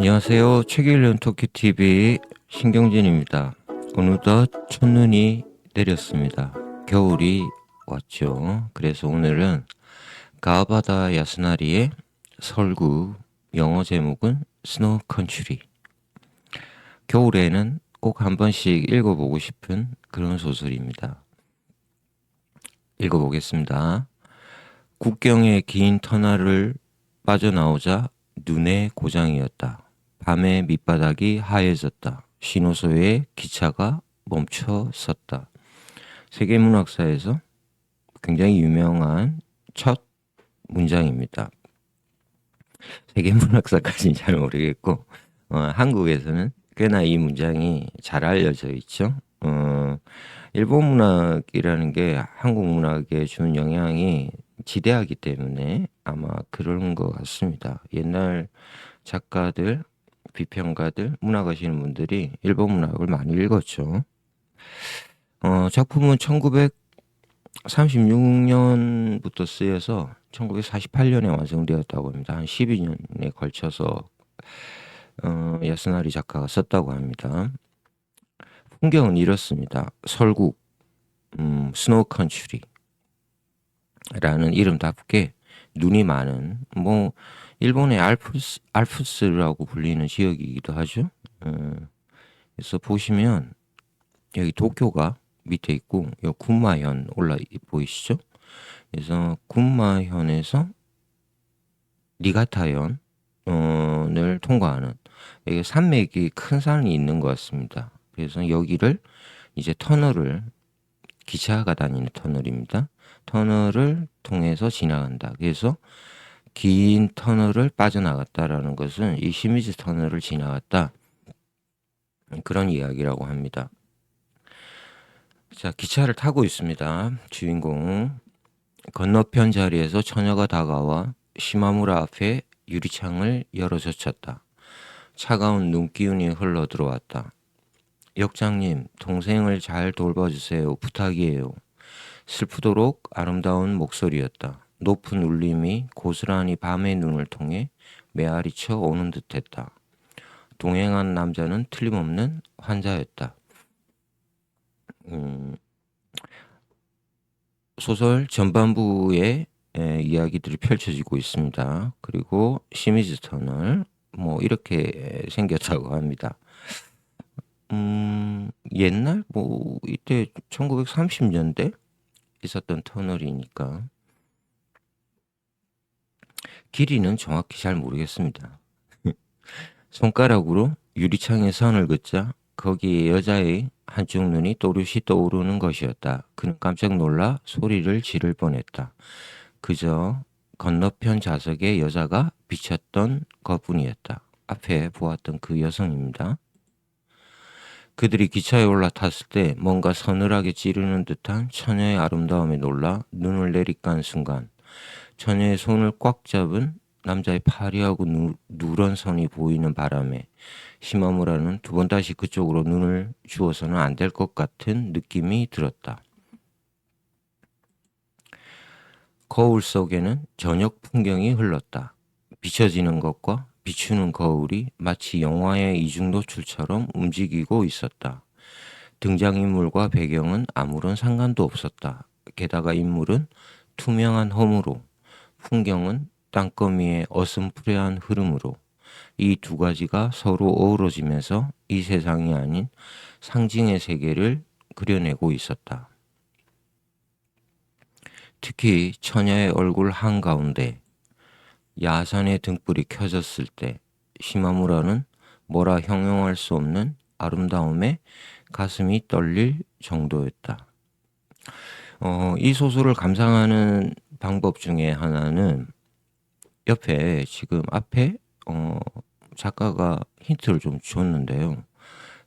안녕하세요. 책 읽는 토끼TV 신경진입니다. 어느덧 첫눈이 내렸습니다. 겨울이 왔죠. 그래서 오늘은 가바다 야스나리의 설구, 영어 제목은 스노우 컨츄리. 겨울에는 꼭 한 번씩 읽어보고 싶은 그런 소설입니다. 읽어보겠습니다. 국경의 긴 터널을 빠져나오자 눈의 고장이었다. 밤의 밑바닥이 하얘졌다. 신호소에 기차가 멈춰 섰다. 세계문학사에서 굉장히 유명한 첫 문장입니다. 세계문학사까지는 잘 모르겠고 한국에서는 꽤나 이 문장이 잘 알려져 있죠. 일본 문학이라는 게 한국 문학에 주는 영향이 지대하기 때문에 아마 그런 것 같습니다. 옛날 작가들, 비평가들, 문학하시는 분들이 일본 문학을 많이 읽었죠. 작품은 1936년부터 쓰여서 1948년에 완성되었다고 합니다. 한 12년에 걸쳐서 야스나리 작가가 썼다고 합니다. 풍경은 이렇습니다. 설국, 스노우 컨츄리 라는 이름답게 눈이 많은, 일본의 알프스라고 불리는 지역이기도 하죠. 그래서 보시면 여기 도쿄가 밑에 있고 여기 군마현 보이시죠? 그래서 군마현에서 니가타현을 통과하는 여기 산맥이 큰 산이 있는 것 같습니다. 그래서 여기를 이제 기차가 다니는 터널입니다. 터널을 통해서 지나간다. 그래서 긴 터널을 빠져나갔다라는 것은 이 시미즈 터널을 지나갔다. 그런 이야기라고 합니다. 자, 기차를 타고 있습니다. 주인공 건너편 자리에서 처녀가 다가와 시마무라 앞에 유리창을 열어젖혔다. 차가운 눈기운이 흘러 들어왔다. 역장님, 동생을 잘 돌봐주세요. 부탁이에요. 슬프도록 아름다운 목소리였다. 높은 울림이 고스란히 밤의 눈을 통해 메아리쳐 오는 듯했다. 동행한 남자는 틀림없는 환자였다. 소설 전반부에 이야기들이 펼쳐지고 있습니다. 그리고 시미즈 터널 이렇게 생겼다고 합니다. 옛날 이때 1930년대 있었던 터널이니까 길이는 정확히 잘 모르겠습니다. 손가락으로 유리창에 선을 긋자 거기에 여자의 한쪽 눈이 또렷이 떠오르는 것이었다. 그는 깜짝 놀라 소리를 지를 뻔했다. 그저 건너편 좌석에 여자가 비쳤던 것뿐이었다. 앞에 보았던 그 여성입니다. 그들이 기차에 올라탔을 때 뭔가 서늘하게 찌르는 듯한 처녀의 아름다움에 놀라 눈을 내리깐 순간 처녀의 손을 꽉 잡은 남자의 파리하고 누런 선이 보이는 바람에 시마무라는 두 번 다시 그쪽으로 눈을 주어서는 안 될 것 같은 느낌이 들었다. 거울 속에는 저녁 풍경이 흘렀다. 비춰지는 것과 비추는 거울이 마치 영화의 이중노출처럼 움직이고 있었다. 등장인물과 배경은 아무런 상관도 없었다. 게다가 인물은 투명한 험으로, 풍경은 땅거미의 어슴푸레한 흐름으로 이 두 가지가 서로 어우러지면서 이 세상이 아닌 상징의 세계를 그려내고 있었다. 특히 처녀의 얼굴 한가운데 야산의 등불이 켜졌을 때 시마무라는 뭐라 형용할 수 없는 아름다움에 가슴이 떨릴 정도였다. 이 소설을 감상하는 방법 중에 하나는 옆에 지금 앞에 작가가 힌트를 좀 줬는데요.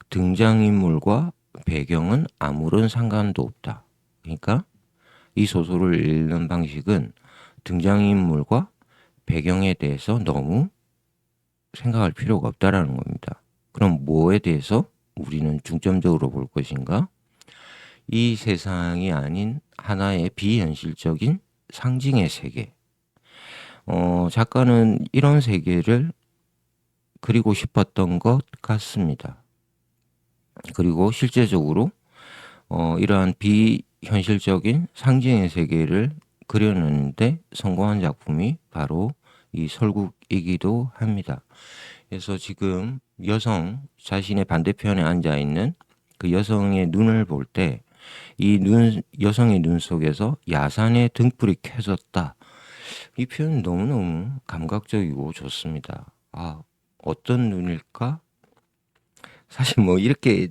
등장인물과 배경은 아무런 상관도 없다. 그러니까 이 소설을 읽는 방식은 등장인물과 배경에 대해서 너무 생각할 필요가 없다라는 겁니다. 그럼 뭐에 대해서 우리는 중점적으로 볼 것인가? 이 세상이 아닌 하나의 비현실적인 상징의 세계. 작가는 이런 세계를 그리고 싶었던 것 같습니다. 그리고 실제적으로 이러한 비현실적인 상징의 세계를 그려내는데 성공한 작품이 바로 이 설국이기도 합니다. 그래서 지금 여성 자신의 반대편에 앉아 있는 그 여성의 눈을 볼 때 이 여성의 눈 속에서 야산의 등불이 켜졌다. 이 표현 너무너무 감각적이고 좋습니다. 아, 어떤 눈일까? 사실 뭐 이렇게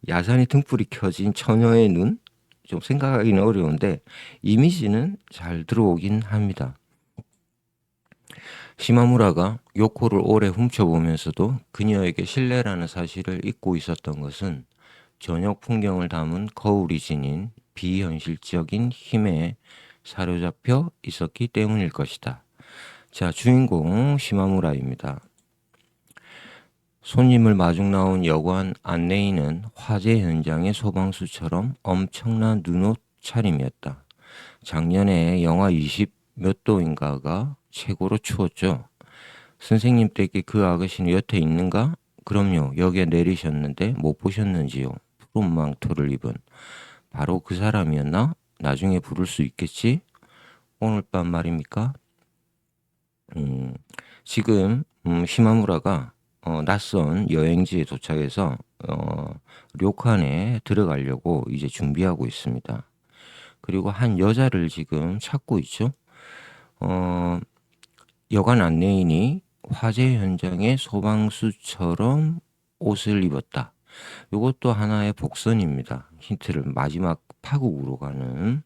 야산의 등불이 켜진 처녀의 눈? 좀 생각하기는 어려운데 이미지는 잘 들어오긴 합니다. 시마무라가 요코를 오래 훔쳐보면서도 그녀에게 신뢰라는 사실을 잊고 있었던 것은 저녁 풍경을 담은 거울이 지닌 비현실적인 힘에 사로잡혀 있었기 때문일 것이다. 자, 주인공 시마무라입니다. 손님을 마중 나온 여관 안내인은 화재 현장의 소방수처럼 엄청난 눈옷 차림이었다. 작년에 영하 20 몇 도인가가 최고로 추웠죠. 선생님 댁에 그 아가씨는 여태 있는가? 그럼요. 여기에 내리셨는데 못 보셨는지요? 푸른 망토를 입은 바로 그 사람이었나? 나중에 부를 수 있겠지? 오늘 밤 말입니까? 지금 시마무라가 낯선 여행지에 도착해서 료칸에 들어가려고 이제 준비하고 있습니다. 그리고 한 여자를 지금 찾고 있죠. 여관 안내인이 화재 현장의 소방수처럼 옷을 입었다. 이것도 하나의 복선입니다. 힌트를 마지막 파국으로 가는.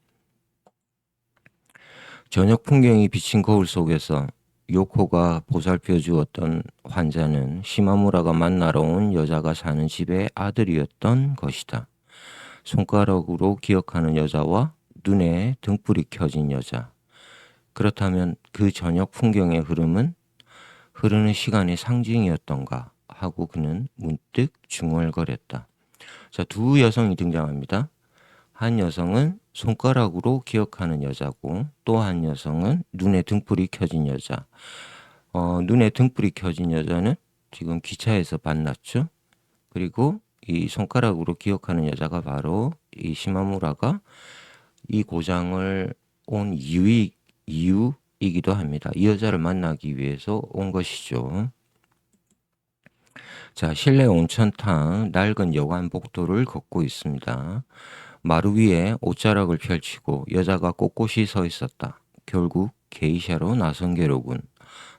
저녁 풍경이 비친 거울 속에서 요코가 보살펴 주었던 환자는 시마무라가 만나러 온 여자가 사는 집의 아들이었던 것이다. 손가락으로 기억하는 여자와 눈에 등불이 켜진 여자. 그렇다면 그 저녁 풍경의 흐름은 흐르는 시간의 상징이었던가 하고 그는 문득 중얼거렸다. 자, 두 여성이 등장합니다. 한 여성은 손가락으로 기억하는 여자고 또 한 여성은 눈에 등불이 켜진 여자. 눈에 등불이 켜진 여자는 지금 기차에서 만났죠. 그리고 이 손가락으로 기억하는 여자가 바로 이 시마무라가 이 고장을 온 이유이기도 합니다. 이 여자를 만나기 위해서 온 것이죠. 자, 실내 온천탕 낡은 여관 복도를 걷고 있습니다. 마루 위에 옷자락을 펼치고 여자가 꼿꼿이 서 있었다. 결국 게이샤로 나선 게로군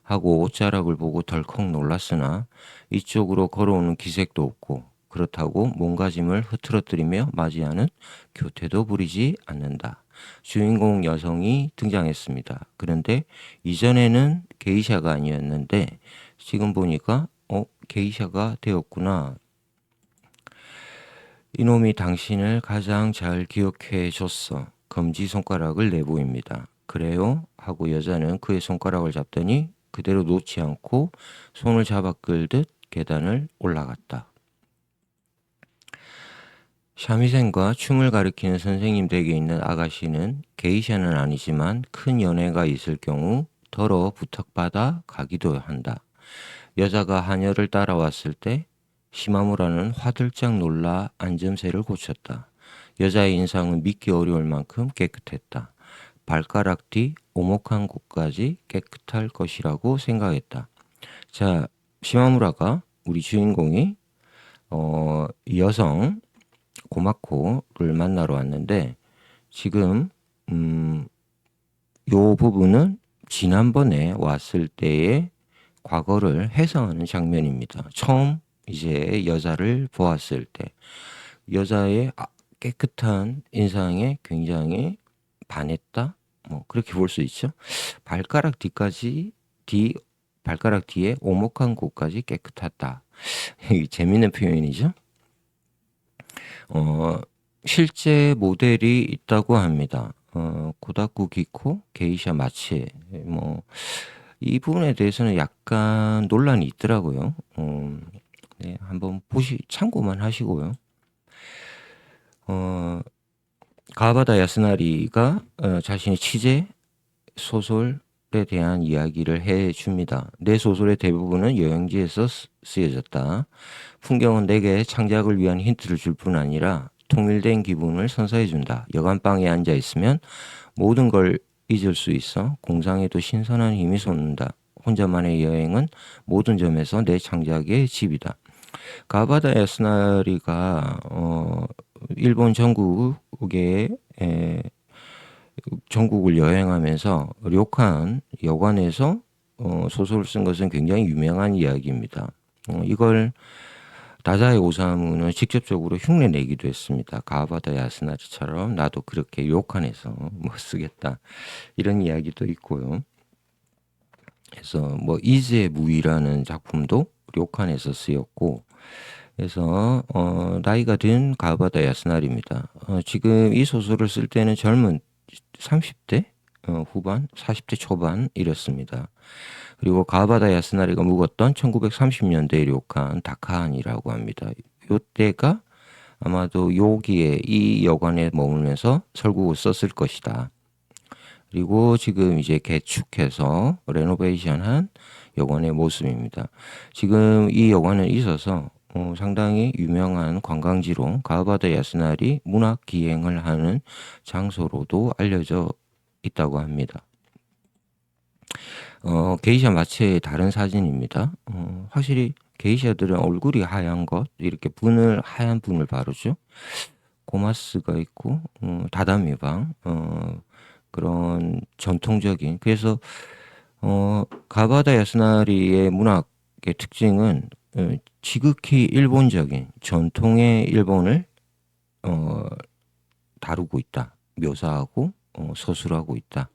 하고 옷자락을 보고 덜컥 놀랐으나 이쪽으로 걸어오는 기색도 없고 그렇다고 몸가짐을 흐트러뜨리며 맞이하는 교태도 부리지 않는다. 주인공 여성이 등장했습니다. 그런데 이전에는 게이샤가 아니었는데 지금 보니까 게이샤가 되었구나. 이놈이 당신을 가장 잘 기억해 줬어. 검지손가락을 내보입니다. 그래요? 하고 여자는 그의 손가락을 잡더니 그대로 놓지 않고 손을 잡아 끌듯 계단을 올라갔다. 샤미센과 춤을 가리키는 선생님 댁에 있는 아가씨는 게이샤는 아니지만 큰 연애가 있을 경우 덜어 부탁받아 가기도 한다. 여자가 하녀를 따라왔을 때 시마무라는 화들짝 놀라 앉음새를 고쳤다. 여자의 인상은 믿기 어려울 만큼 깨끗했다. 발가락 뒤 오목한 곳까지 깨끗할 것이라고 생각했다. 자, 시마무라가 우리 주인공이 여성 고마코를 만나러 왔는데 지금 요 부분은 지난번에 왔을 때의 과거를 해석하는 장면입니다. 처음 이제 여자를 보았을 때 여자의 깨끗한 인상에 굉장히 반했다. 뭐 그렇게 볼 수 있죠. 발가락 뒤에 오목한 곳까지 깨끗하다. 재밌는 표현이죠. 실제 모델이 있다고 합니다. 고다쿠 기코, 게이샤 마치 이 부분에 대해서는 약간 논란이 있더라고요. 네, 한번 참고만 하시고요. 가와바다 야스나리가 자신의 취재 소설 대한 이야기를 해줍니다. 내 소설의 대부분은 여행지에서 쓰여졌다. 풍경은 내게 창작을 위한 힌트를 줄 뿐 아니라 통일된 기분을 선사해준다. 여간방에 앉아 있으면 모든 걸 잊을 수 있어 공상에도 신선한 힘이 솟는다. 혼자만의 여행은 모든 점에서 내 창작의 집이다. 가바다 야스나리가 일본 전국을 여행하면서 료칸 여관에서 소설을 쓴 것은 굉장히 유명한 이야기입니다. 이걸 다자이 오사무는 직접적으로 흉내내기도 했습니다. 가바다 야스나리처럼 나도 그렇게 료칸에서 뭐 쓰겠다 이런 이야기도 있고요. 그래서 뭐 이즈의 무이라는 작품도 료칸에서 쓰였고, 그래서 나이가 든 가바다 야스나리입니다. 지금 이 소설을 쓸 때는 젊은 30대 후반, 40대 초반 이랬습니다. 그리고 가바다 야스나리가 묵었던 1930년대에 료칸 다카한이라고 합니다. 이때가 아마도 여기에 이 여관에 머물면서 설국을 썼을 것이다. 그리고 지금 이제 개축해서 레노베이션한 여관의 모습입니다. 지금 이 여관은 있어서 상당히 유명한 관광지로 가바다 야스나리 문학 기행을 하는 장소로도 알려져 있다고 합니다. 게이샤 마체의 다른 사진입니다. 확실히 게이샤들은 얼굴이 하얀 것, 이렇게 하얀 분을 바르죠. 고마스가 있고, 다다미방, 그런 전통적인, 그래서 가바다 야스나리의 문학의 특징은 지극히 일본적인 전통의 일본을 다루고 있다, 묘사하고 서술하고 있다,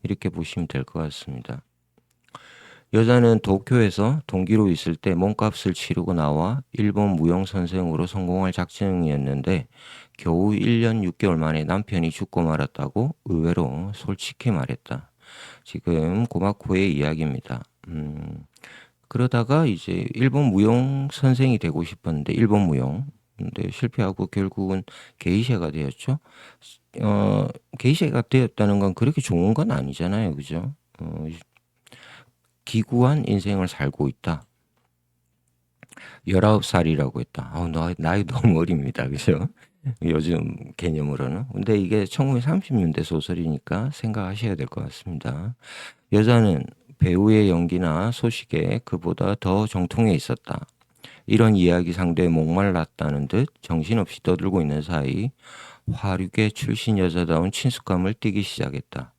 이렇게 보시면 될 것 같습니다. 여자는 도쿄에서 동기로 있을 때 몸값을 치르고 나와 일본 무용 선생으로 성공할 작정이었는데 겨우 1년 6개월 만에 남편이 죽고 말았다고 의외로 솔직히 말했다. 지금 고마코의 이야기입니다. 그러다가 이제 일본 무용 선생이 되고 싶었는데 일본 무용, 근데 실패하고 결국은 게이샤가 되었죠. 게이샤가 되었다는 건 그렇게 좋은 건 아니잖아요, 그죠? 기구한 인생을 살고 있다. 19살이라고 했다. 나이 너무 어립니다. 그죠? 요즘 개념으로는. 근데 이게 1930년대 소설이니까 생각하셔야 될 것 같습니다. 여자는 배우의 연기나 소식에 그보다 더 정통해 있었다. 이런 이야기 상대에 목말랐다는 듯 정신없이 떠들고 있는 사이 화류계 출신 여자다운 친숙감을 띠기 시작했다.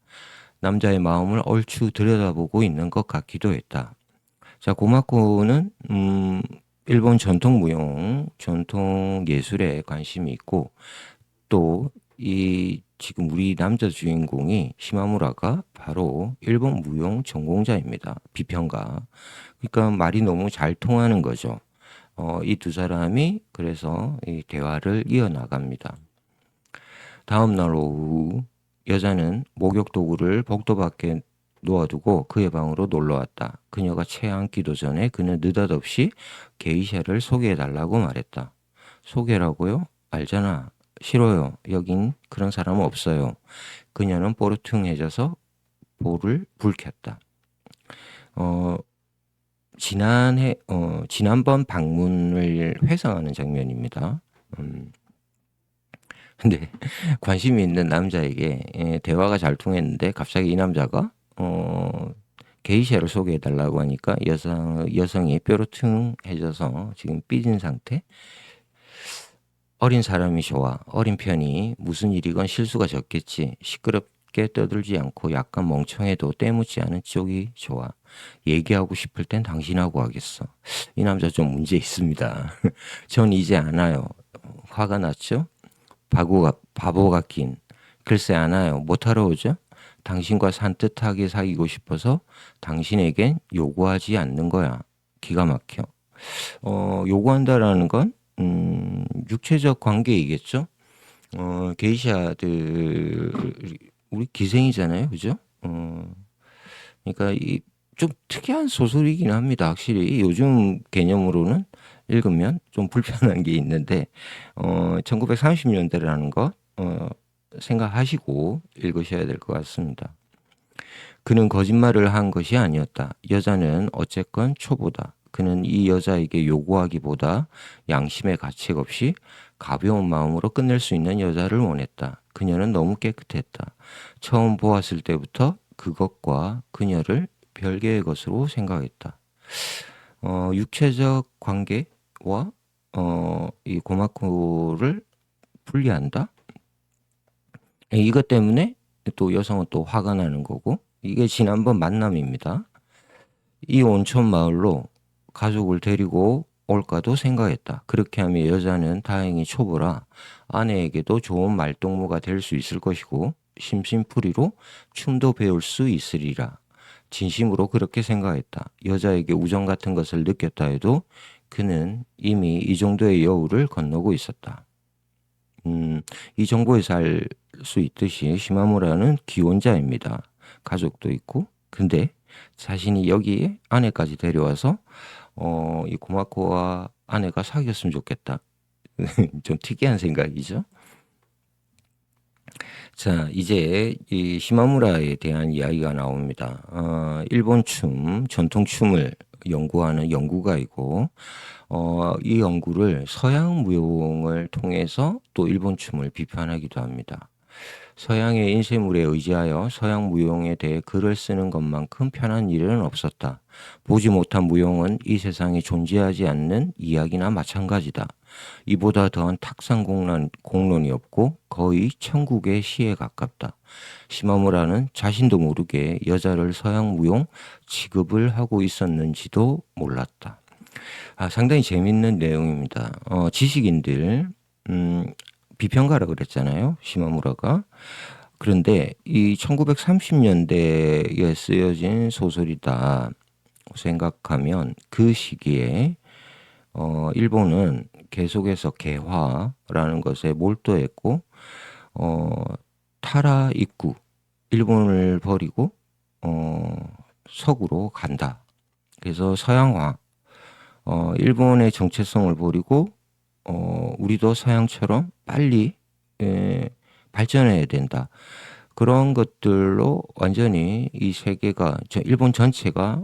남자의 마음을 얼추 들여다보고 있는 것 같기도 했다. 자, 고마코는 일본 전통 무용, 전통 예술에 관심이 있고, 또 이 지금 우리 남자 주인공이 시마무라가 바로 일본 무용 전공자입니다. 비평가. 그러니까 말이 너무 잘 통하는 거죠. 이 두 사람이 그래서 이 대화를 이어나갑니다. 다음 날 오후 여자는 목욕 도구를 복도 밖에 놓아두고 그의 방으로 놀러왔다. 그녀가 채 앉기도 전에 그는 느닷없이 게이샤를 소개해달라고 말했다. 소개라고요? 알잖아. 싫어요. 여긴 그런 사람은 없어요. 그녀는 뽀르퉁해져서 볼을 불켰다. 지난번 방문을 회상하는 장면입니다. 근데 관심이 있는 남자에게 대화가 잘 통했는데 갑자기 이 남자가 게이샤를 소개해달라고 하니까 여성이 뾰루퉁해져서 지금 삐진 상태. 어린 사람이 좋아. 어린 편이 무슨 일이건 실수가 적겠지. 시끄럽게 떠들지 않고 약간 멍청해도 때묻지 않은 쪽이 좋아. 얘기하고 싶을 땐 당신하고 하겠어. 이 남자 좀 문제 있습니다. 전 이제 알아요. 화가 났죠? 바보 같긴. 글쎄 않아요. 못하러 오죠? 당신과 산뜻하게 사귀고 싶어서 당신에겐 요구하지 않는 거야. 기가 막혀. 요구한다라는 건 육체적 관계이겠죠? 게이샤들 우리 기생이잖아요, 그죠? 그러니까 좀 특이한 소설이긴 합니다. 확실히 요즘 개념으로는 읽으면 좀 불편한 게 있는데 1930년대라는 거 생각하시고 읽으셔야 될 것 같습니다. 그는 거짓말을 한 것이 아니었다. 여자는 어쨌건 초보다. 그는 이 여자에게 요구하기보다 양심의 가책 없이 가벼운 마음으로 끝낼 수 있는 여자를 원했다. 그녀는 너무 깨끗했다. 처음 보았을 때부터 그것과 그녀를 별개의 것으로 생각했다. 육체적 관계와 이 고마코를 분리한다? 이것 때문에 또 여성은 또 화가 나는 거고, 이게 지난번 만남입니다. 이 온천 마을로 가족을 데리고 올까도 생각했다. 그렇게 하면 여자는 다행히 초보라 아내에게도 좋은 말동무가 될 수 있을 것이고 심심풀이로 춤도 배울 수 있으리라. 진심으로 그렇게 생각했다. 여자에게 우정 같은 것을 느꼈다 해도 그는 이미 이 정도의 여우를 건너고 있었다. 이 정보에서 알 수 있듯이 시마무라는 기혼자입니다. 가족도 있고. 근데 자신이 여기에 아내까지 데려와서 이 고마코와 아내가 사귀었으면 좋겠다. 좀 특이한 생각이죠. 자, 이제 이 시마무라에 대한 이야기가 나옵니다. 일본 춤, 전통 춤을 연구하는 연구가이고, 이 연구를 서양 무용을 통해서 또 일본 춤을 비판하기도 합니다. 서양의 인쇄물에 의지하여 서양 무용에 대해 글을 쓰는 것만큼 편한 일은 없었다. 보지 못한 무용은 이 세상에 존재하지 않는 이야기나 마찬가지다. 이보다 더한 탁상 공론이 없고 거의 천국의 시에 가깝다. 시마무라는 자신도 모르게 여자를 서양 무용 취급을 하고 있었는지도 몰랐다. 상당히 재밌는 내용입니다. 지식인들, 비평가라 그랬잖아요. 시마무라가. 그런데 이 1930년대에 쓰여진 소설이다 생각하면 그 시기에 일본은 계속해서 개화라는 것에 몰두했고 타라 입구, 일본을 버리고 서구로 간다. 그래서 서양화, 일본의 정체성을 버리고 우리도 서양처럼 빨리 발전해야 된다. 그런 것들로 완전히 이 세계가, 일본 전체가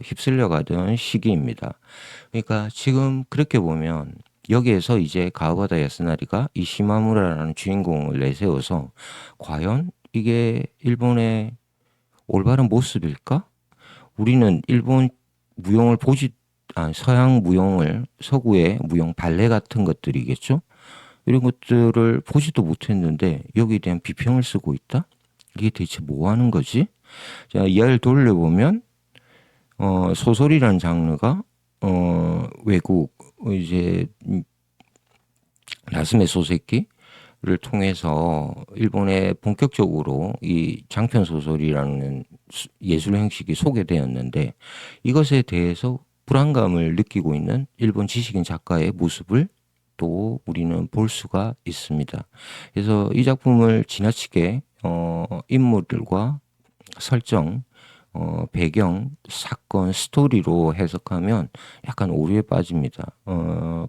휩쓸려 가던 시기입니다. 그러니까 지금 그렇게 보면 여기에서 이제 가와바타 야스나리가 이 시마무라라는 주인공을 내세워서 과연 이게 일본의 올바른 모습일까? 우리는 일본 무용을 서양 무용을, 서구의 무용 발레 같은 것들이겠죠? 이런 것들을 보지도 못했는데 여기에 대한 비평을 쓰고 있다? 이게 대체 뭐 하는 거지? 자, 이야기를 돌려보면 소설이라는 장르가 외국 이제 나스메 소세키를 통해서 일본에 본격적으로 이 장편 소설이라는 예술 형식이 소개되었는데 이것에 대해서 불안감을 느끼고 있는 일본 지식인 작가의 모습을 또 우리는 볼 수가 있습니다. 그래서 이 작품을 지나치게 인물들과 설정, 배경, 사건, 스토리로 해석하면 약간 오류에 빠집니다.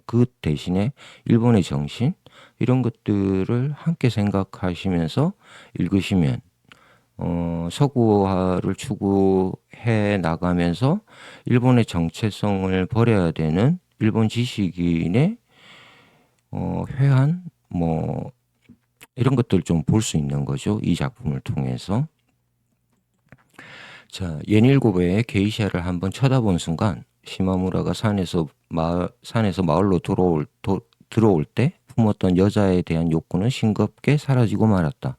그 대신에 일본의 정신 이런 것들을 함께 생각하시면서 읽으시면 서구화를 추구해 나가면서 일본의 정체성을 버려야 되는 일본 지식인의 회한 이런 것들 좀 볼 수 있는 거죠. 이 작품을 통해서. 자, 예닐고베의 게이샤를 한번 쳐다본 순간 시마무라가 산에서 마을로 들어올 때 품었던 여자에 대한 욕구는 싱겁게 사라지고 말았다.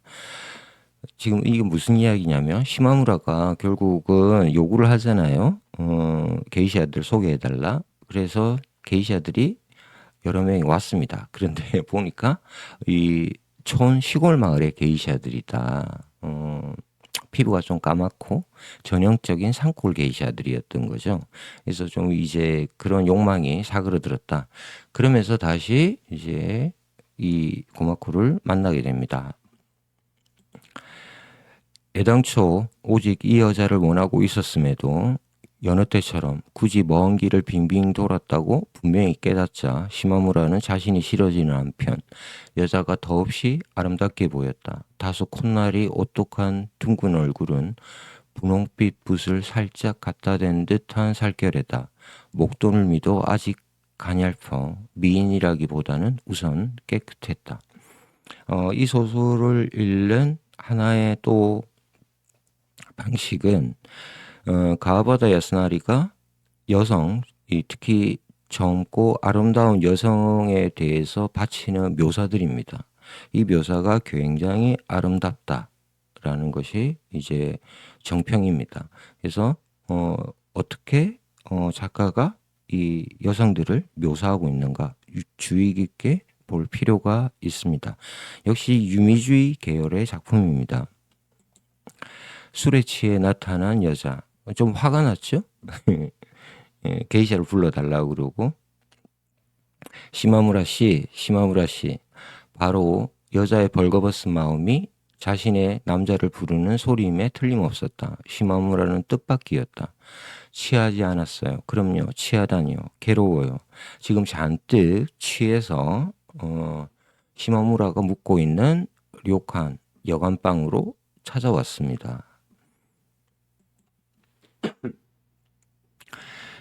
지금 이게 무슨 이야기냐면 시마무라가 결국은 요구를 하잖아요. 게이샤들 소개해달라. 그래서 게이샤들이 여러 명이 왔습니다. 그런데 보니까 이 시골 마을의 게이샤들이다. 피부가 좀 까맣고 전형적인 산골 게이샤들이었던 거죠. 그래서 좀 이제 그런 욕망이 사그러들었다. 그러면서 다시 이제 이 고마코를 만나게 됩니다. 애당초 오직 이 여자를 원하고 있었음에도 여느 때처럼 굳이 먼 길을 빙빙 돌았다고 분명히 깨닫자 시마무라는 자신이 싫어지는 한편 여자가 더없이 아름답게 보였다. 다소 콧날이 오똑한 둥근 얼굴은 분홍빛 붓을 살짝 갖다 댄 듯한 살결에다 목도를미도 아직 가냘퍼 미인이라기보다는 우선 깨끗했다. 이 소설을 읽는 하나의 또 방식은 가와바다 야스나리가 여성, 특히 젊고 아름다운 여성에 대해서 바치는 묘사들입니다. 이 묘사가 굉장히 아름답다라는 것이 이제 정평입니다. 그래서 어떻게 작가가 이 여성들을 묘사하고 있는가 주의 깊게 볼 필요가 있습니다. 역시 유미주의 계열의 작품입니다. 술에 취해 나타난 여자. 좀 화가 났죠? 게이샤를 불러달라고 그러고 시마무라 씨. 바로 여자의 벌거벗은 마음이 자신의 남자를 부르는 소리임에 틀림없었다. 시마무라는 뜻밖이었다. 취하지 않았어요. 그럼요. 취하다니요. 괴로워요. 지금 잔뜩 취해서 시마무라가 묵고 있는 료칸 여관방으로 찾아왔습니다.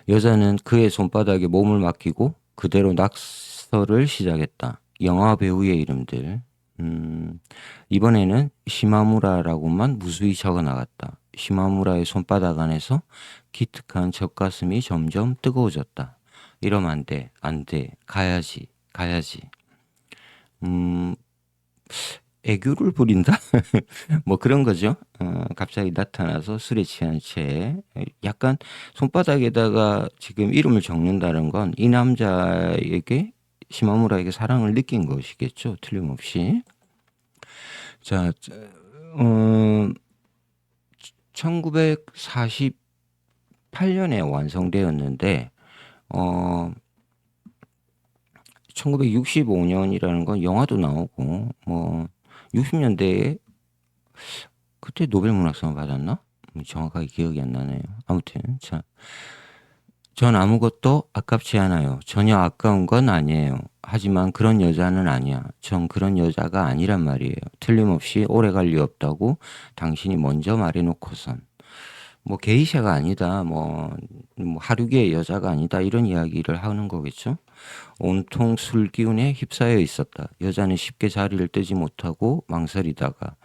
여자는 그의 손바닥에 몸을 맡기고 그대로 낙서를 시작했다. 영화 배우의 이름들. 이번에는 시마무라라고만 무수히 적어 나갔다. 시마무라의 손바닥 안에서 기특한 젖가슴이 점점 뜨거워졌다. 이러면 안 돼, 가야지. 애교를 부린다? 뭐 그런 거죠. 갑자기 나타나서 술에 취한 채 약간 손바닥에다가 지금 이름을 적는다는 건 이 남자에게 시마무라에게 사랑을 느낀 것이겠죠. 틀림없이. 자, 1948년에 완성되었는데 1965년이라는 건 영화도 나오고 뭐 60년대에 그때 노벨문학상을 받았나? 정확하게 기억이 안 나네요. 아무튼 자, 전 아무것도 아깝지 않아요. 전혀 아까운 건 아니에요. 하지만 그런 여자는 아니야. 전 그런 여자가 아니란 말이에요. 틀림없이 오래 갈 리 없다고 당신이 먼저 말해놓고선 뭐 게이샤가 아니다, 뭐 하류계의 여자가 아니다 이런 이야기를 하는 거겠죠. 온통 술 기운에 휩싸여 있었다. 여자는 쉽게 자리를 뜨지 못하고 망설이다가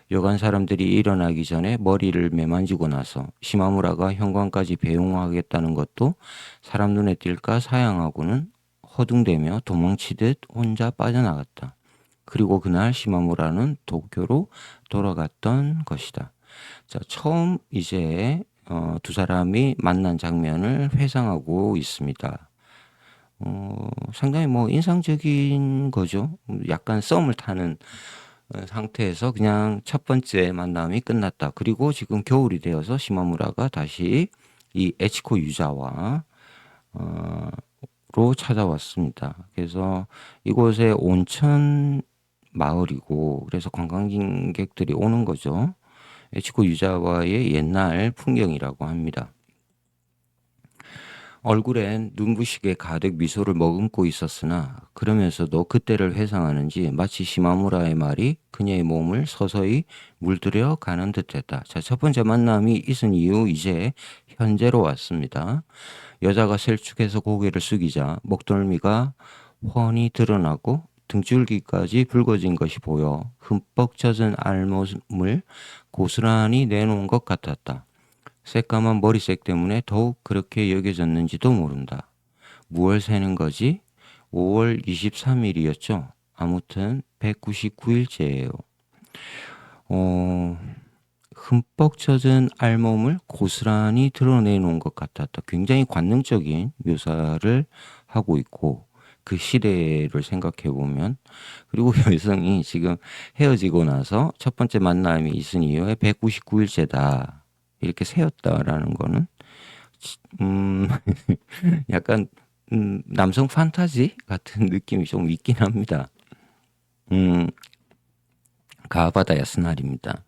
여간 사람들이 일어나기 전에 머리를 매만지고 나서 시마무라가 현관까지 배웅하겠다는 것도 사람 눈에 띌까 사양하고는 허둥대며 도망치듯 혼자 빠져나갔다. 그리고 그날 시마무라는 도쿄로 돌아갔던 것이다. 자, 처음 이제 두 사람이 만난 장면을 회상하고 있습니다. 상당히 뭐 인상적인 거죠. 약간 썸을 타는 상태에서 그냥 첫 번째 만남이 끝났다. 그리고 지금 겨울이 되어서 시마무라가 다시 이 에치코 유자와 로 찾아왔습니다. 그래서 이곳에 온천 마을이고 그래서 관광객들이 오는 거죠. 에치코 유자와의 옛날 풍경이라고 합니다. 얼굴엔 눈부시게 가득 미소를 머금고 있었으나 그러면서도 그때를 회상하는지 마치 시마무라의 말이 그녀의 몸을 서서히 물들여 가는 듯했다. 자, 첫 번째 만남이 있은 이후 이제 현재로 왔습니다. 여자가 셀쭉해서 고개를 숙이자 목덜미가 훤히 드러나고 등줄기까지 붉어진 것이 보여 흠뻑 젖은 알몸을 고스란히 내놓은 것 같았다. 새까만 머리색 때문에 더욱 그렇게 여겨졌는지도 모른다. 무얼 세는 거지? 5월 23일이었죠. 아무튼 199일째예요. 흠뻑 젖은 알몸을 고스란히 드러내놓은 것 같았다. 굉장히 관능적인 묘사를 하고 있고 그 시대를 생각해 보면 그리고 여성이 지금 헤어지고 나서 첫 번째 만남이 있은 이후에 199일째다. 이렇게 세웠다라는 거는 약간 남성 판타지 같은 느낌이 좀 있긴 합니다. 가와바다 야스나리입니다.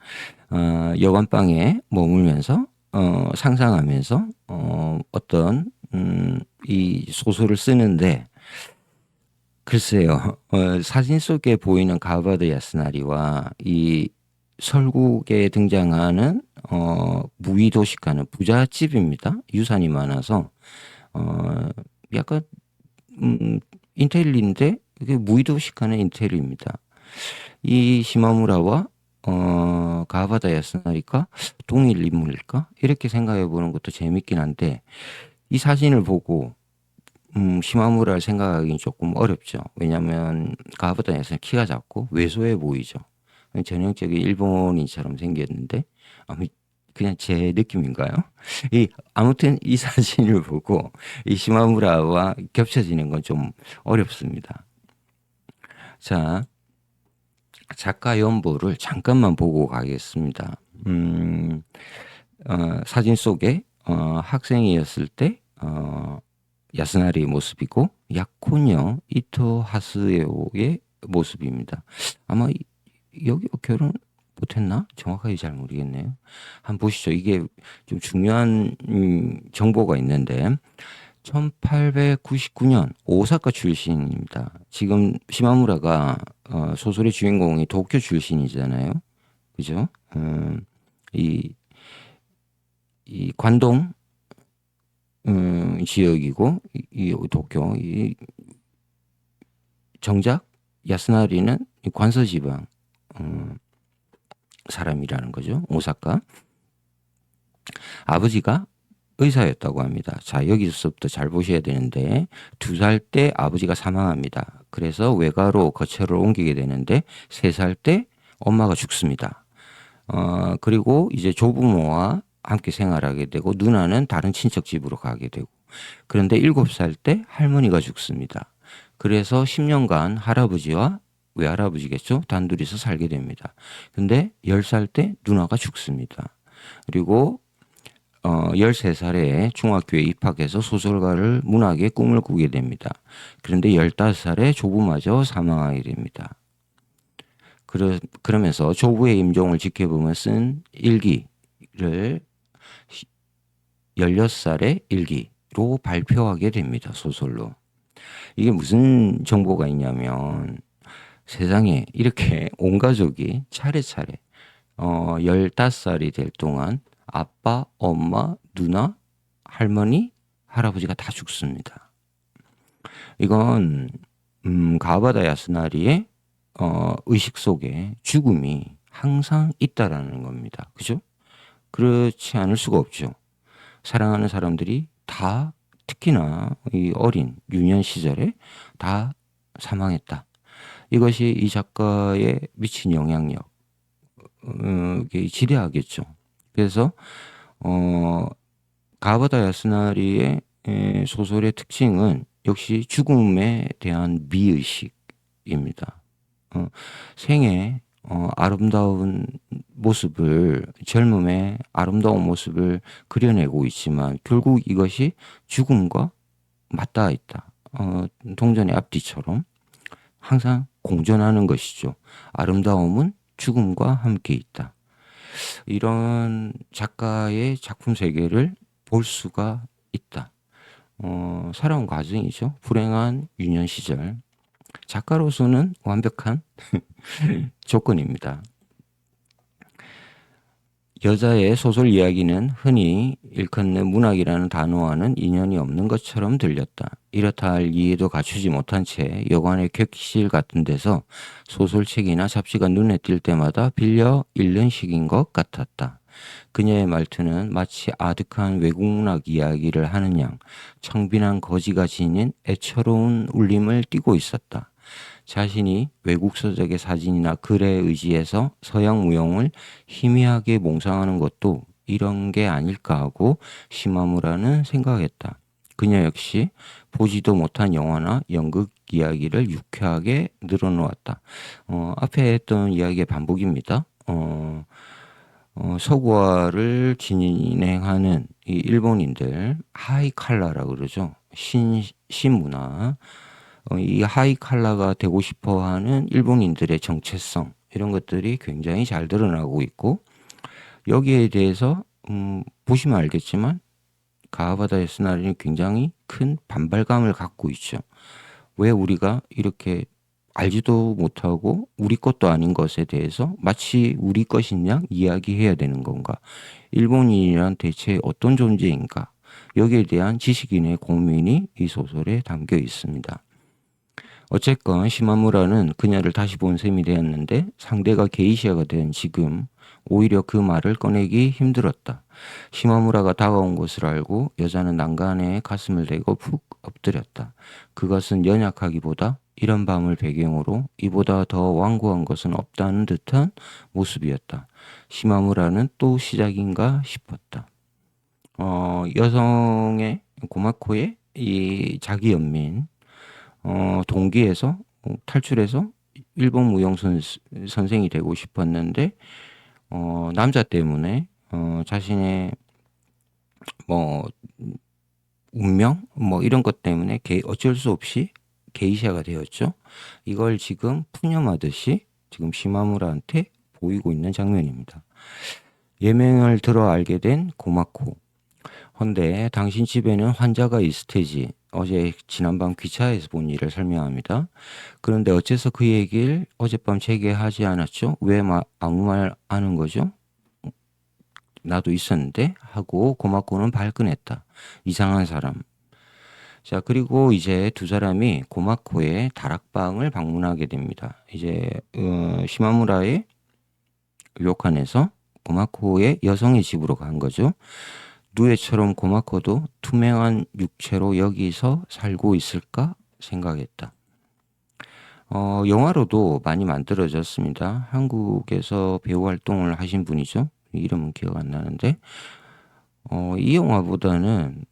여관방에 머물면서 상상하면서 어떤 이 소설을 쓰는데 글쎄요. 사진 속에 보이는 가바드 야스나리와 이 설국에 등장하는 무의도식하는 부잣집입니다. 유산이 많아서 약간 인테리어인데 이게 무의도식하는 인테리어입니다. 이 시마무라와 가바다 야스나리가 동일 인물일까? 이렇게 생각해 보는 것도 재밌긴 한데 이 사진을 보고 시마무라를 생각하기는 조금 어렵죠. 왜냐하면 가바다 야스나리 키가 작고 왜소해 보이죠. 전형적인 일본인처럼 생겼는데 그냥 제 느낌인가요? 아무튼 이 사진을 보고 이 시마무라와 겹쳐지는 건 좀 어렵습니다. 자, 작가 연보를 잠깐만 보고 가겠습니다. 사진 속에 학생이었을 때 야스나리의 모습이고 약혼녀 이토 하스에오의 모습입니다. 아마 여기 결혼 못했나? 정확하게 잘 모르겠네요. 한번 보시죠. 이게 좀 중요한 정보가 있는데 1899년 오사카 출신입니다. 지금 시마무라가 소설의 주인공이 도쿄 출신이잖아요. 그죠? 이 관동 지역이고 이 도쿄 정작 야스나리는 관서지방 사람이라는 거죠. 오사카. 아버지가 의사였다고 합니다. 자, 여기서부터 잘 보셔야 되는데 2살 때 아버지가 사망합니다. 그래서 외가로 거처를 옮기게 되는데 3살 때 엄마가 죽습니다. 그리고 이제 조부모와 함께 생활하게 되고 누나는 다른 친척 집으로 가게 되고 그런데 7살 때 할머니가 죽습니다. 그래서 10년간 할아버지와 외할아버지겠죠? 단둘이서 살게 됩니다. 근데 10살 때 누나가 죽습니다. 그리고 13살에 중학교에 입학해서 소설가를 문학의 꿈을 꾸게 됩니다. 그런데 15살에 조부마저 사망하게 됩니다. 그러면서 조부의 임종을 지켜보며 쓴 일기를 16살의 일기로 발표하게 됩니다. 소설로. 이게 무슨 정보가 있냐면 세상에 이렇게 온 가족이 차례차례 15살이 될 동안 아빠, 엄마, 누나, 할머니, 할아버지가 다 죽습니다. 이건 가바다 야스나리의 의식 속에 죽음이 항상 있다라는 겁니다. 그죠? 그렇지 않을 수가 없죠. 사랑하는 사람들이 다 특히나 이 어린 유년 시절에 다 사망했다. 이것이 이 작가에 미친 영향력 지대하겠죠. 그래서 가바다 야스나리의 소설의 특징은 역시 죽음에 대한 미의식입니다. 생애 아름다운 모습을 젊음의 아름다운 모습을 그려내고 있지만 결국 이것이 죽음과 맞닿아 있다. 동전의 앞뒤처럼 항상 공존하는 것이죠. 아름다움은 죽음과 함께 있다. 이런 작가의 작품 세계를 볼 수가 있다. 살아온 과정이죠. 불행한 유년 시절. 작가로서는 완벽한 조건입니다. 여자의 소설 이야기는 흔히 일컫는 문학이라는 단어와는 인연이 없는 것처럼 들렸다. 이렇다 할 이해도 갖추지 못한 채 여관의 객실 같은 데서 소설책이나 잡지가 눈에 띌 때마다 빌려 읽는 식인 것 같았다. 그녀의 말투는 마치 아득한 외국 문학 이야기를 하는 양 청빈한 거지가 지닌 애처로운 울림을 띠고 있었다. 자신이 외국 서적의 사진이나 글에 의지해서 서양 무용을 희미하게 몽상하는 것도 이런 게 아닐까 하고 시마무라는 생각했다. 그녀 역시 보지도 못한 영화나 연극 이야기를 유쾌하게 늘어놓았다. 앞에 했던 이야기의 반복입니다. 서구화를 진행하는 이 일본인들 하이칼라라고 그러죠. 신문화. 이 하이칼라가 되고 싶어하는 일본인들의 정체성 이런 것들이 굉장히 잘 드러나고 있고 여기에 대해서 보시면 알겠지만 가하바다 야스나리는 굉장히 큰 반발감을 갖고 있죠. 왜 우리가 이렇게 알지도 못하고 우리 것도 아닌 것에 대해서 마치 우리 것인 양 이야기해야 되는 건가? 일본인이란 대체 어떤 존재인가? 여기에 대한 지식인의 고민이 이 소설에 담겨 있습니다. 어쨌건 시마무라는 그녀를 다시 본 셈이 되었는데 상대가 게이시아가 된 지금 오히려 그 말을 꺼내기 힘들었다. 시마무라가 다가온 것을 알고 여자는 난간에 가슴을 대고 푹 엎드렸다. 그것은 연약하기보다 이런 밤을 배경으로 이보다 더 완고한 것은 없다는 듯한 모습이었다. 시마무라는 또 시작인가 싶었다. 여성의 고마코의 이 자기 연민 동기에서 탈출해서 일본 무용 선생이 되고 싶었는데 남자 때문에 자신의 뭐 운명 뭐 이런 것 때문에 어쩔 수 없이 게이샤가 되었죠. 이걸 지금 푸념하듯이 지금 시마무라한테 보이고 있는 장면입니다. 예명을 들어 알게 된 고마코. 헌데 당신 집에는 환자가 있을 테지. 어제 지난밤 기차에서 본 일을 설명합니다. 그런데 어째서 그 얘기를 어젯밤 제게 하지 않았죠? 왜 아무 말 하는 거죠? 나도 있었는데 하고 고마코는 발끈했다. 이상한 사람. 자, 그리고 이제 두 사람이 고마코의 다락방을 방문하게 됩니다. 이제 시마무라의 료칸에서 고마코의 여성의 집으로 간 거죠. 누에처럼 고마코도 투명한 육체로 여기서 살고 있을까 생각했다. 영화로도 많이 만들어졌습니다. 한국에서 배우 활동을 하신 분이죠. 이름은 기억 안 나는데 이 영화보다는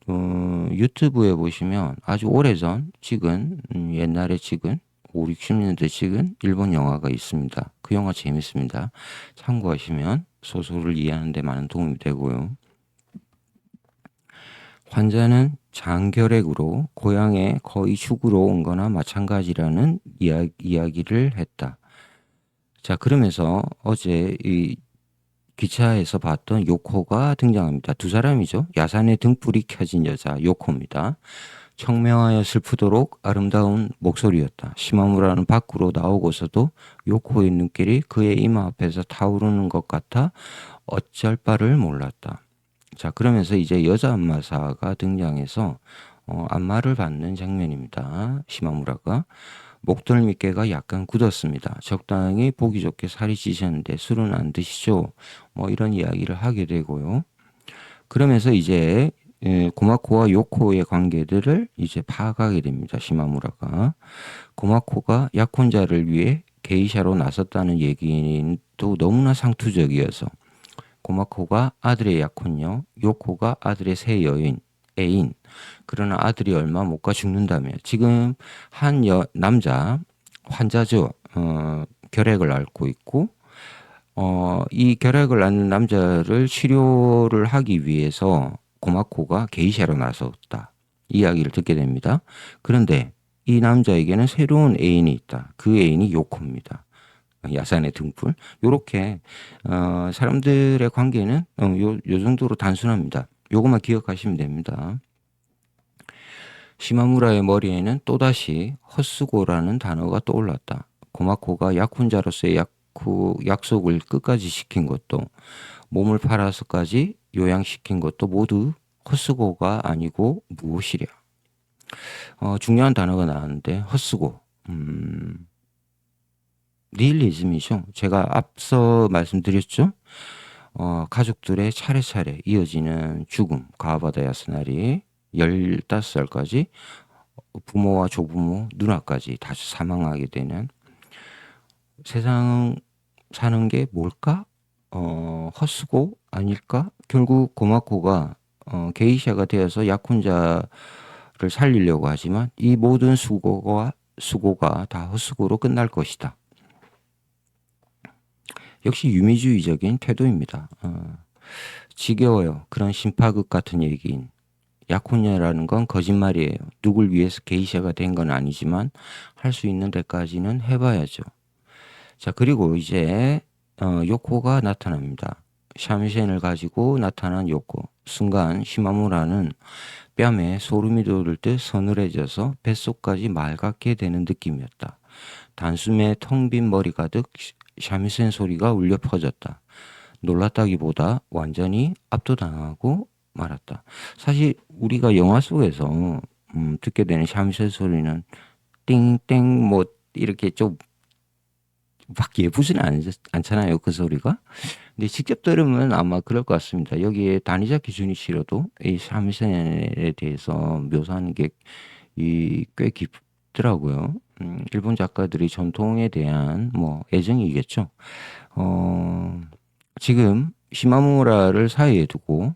유튜브에 보시면 아주 오래전 찍은 옛날에 찍은 5, 60년대 찍은 일본 영화가 있습니다. 그 영화 재밌습니다. 참고하시면 소설을 이해하는 데 많은 도움이 되고요. 환자는 장결핵으로 고향에 거의 죽으러 온 거나 마찬가지라는 이야기를 했다. 자, 그러면서 어제 이 기차에서 봤던 요코가 등장합니다. 두 사람이죠. 야산에 등불이 켜진 여자 요코입니다. 청명하여 슬프도록 아름다운 목소리였다. 시마무라는 밖으로 나오고서도 요코의 눈길이 그의 이마 앞에서 타오르는 것 같아 어쩔 바를 몰랐다. 자, 그러면서 이제 여자 안마사가 등장해서 안마를 받는 장면입니다. 시마무라가. 목덜 밑개가 약간 굳었습니다. 적당히 보기 좋게 살이 찌셨는데 술은 안 드시죠? 뭐 이런 이야기를 하게 되고요. 그러면서 이제 고마코와 요코의 관계들을 이제 파악하게 됩니다. 시마무라가. 고마코가 약혼자를 위해 게이샤로 나섰다는 얘기는 또 너무나 상투적이어서 고마코가 아들의 약혼녀, 요코가 아들의 새 여인, 애인. 그러나 아들이 얼마 못 가 죽는다며. 지금 한 남자 환자죠. 결핵을 앓고 있고 이 결핵을 앓는 남자를 치료를 하기 위해서 고마코가 게이샤로 나섰다. 이야기를 듣게 됩니다. 그런데 이 남자에게는 새로운 애인이 있다. 그 애인이 요코입니다. 야산의 등불. 요렇게 사람들의 관계는 요 정도로 단순합니다. 요것만 기억하시면 됩니다. 시마무라의 머리에는 또다시 헛수고라는 단어가 떠올랐다. 고마코가 약혼자로서의 약속을 끝까지 지킨 것도 몸을 팔아서까지 요양시킨 것도 모두 헛수고가 아니고 무엇이랴. 중요한 단어가 나왔는데 헛수고. 니힐리즘이죠. 제가 앞서 말씀드렸죠. 가족들의 차례차례 이어지는 죽음, 가하바다 야스나리 15살까지 부모와 조부모, 누나까지 다시 사망하게 되는 세상 사는 게 뭘까? 헛수고 아닐까? 결국 고마코가 게이샤가 되어서 약혼자를 살리려고 하지만 이 모든 수고가 다 헛수고로 끝날 것이다. 역시 유미주의적인 태도입니다. 지겨워요. 그런 심파극 같은 얘기인. 약혼녀라는 건 거짓말이에요. 누굴 위해서 게이샤가 된 건 아니지만 할 수 있는 데까지는 해봐야죠. 자, 그리고 이제 요코가 나타납니다. 샴센을 가지고 나타난 요코. 순간 시마무라는 뺨에 소름이 돋을 듯 서늘해져서 뱃속까지 맑게 되는 느낌이었다. 단숨에 텅 빈 머리 가득 샴센 소리가 울려 퍼졌다. 놀랐다기보다 완전히 압도당하고 말았다. 사실 우리가 영화 속에서 듣게 되는 샴센 소리는 띵땡 뭐 이렇게 좀 막 예쁘지는 않잖아요. 그 소리가. 근데 직접 들으면 아마 그럴 것 같습니다. 여기에 다니자키 주니치로도 이 샴센에 대해서 묘사하는 게 꽤 깊더라고요. 일본 작가들이 전통에 대한 뭐 애정이겠죠. 어, 지금 시마무라를 사이에 두고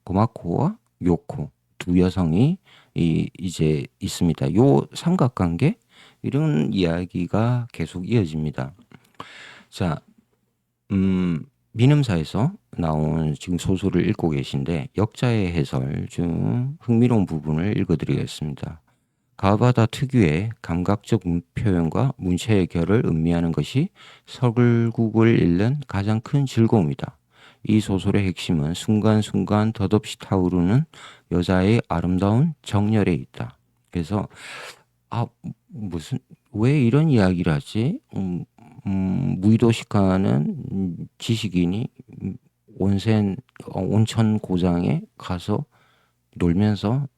고마코와 요코 두 여성이 이제 있습니다. 요 삼각관계 이런 이야기가 계속 이어집니다. 자, 민음사에서 나온 지금 소설을 읽고 계신데 역자의 해설 중 흥미로운 부분을 읽어드리겠습니다. 가바다 특유의 감각적 표현과 문체의 결을 음미하는 것이 설국을 읽는 가장 큰 즐거움이다. 이 소설의 핵심은 순간순간 덧없이 타오르는 여자의 아름다운 정열에 있다. 그래서 무슨 왜 이런 이야기를 하지? 무의도시카는 지식인이 온천 고장에 가서 놀면서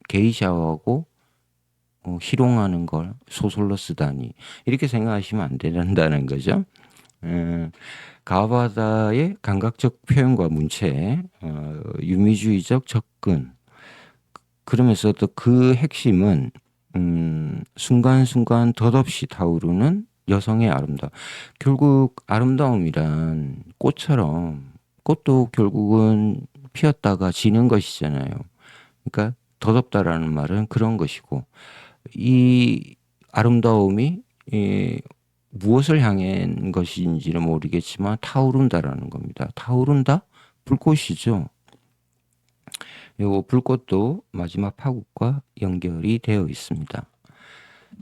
게이샤하고 희롱하는 걸 소설로 쓰다니 이렇게 생각하시면 안 된다는 거죠. 가바다의 감각적 표현과 문체, 유미주의적 접근 그러면서 또 그 핵심은 순간순간 덧없이 타오르는 여성의 아름다움. 결국 아름다움이란 꽃처럼 꽃도 결국은 피었다가 지는 것이잖아요. 그러니까 덧없다라는 말은 그런 것이고 이 아름다움이 무엇을 향한 것인지는 모르겠지만 타오른다라는 겁니다. 타오른다? 불꽃이죠. 요 불꽃도 마지막 파국과 연결이 되어 있습니다.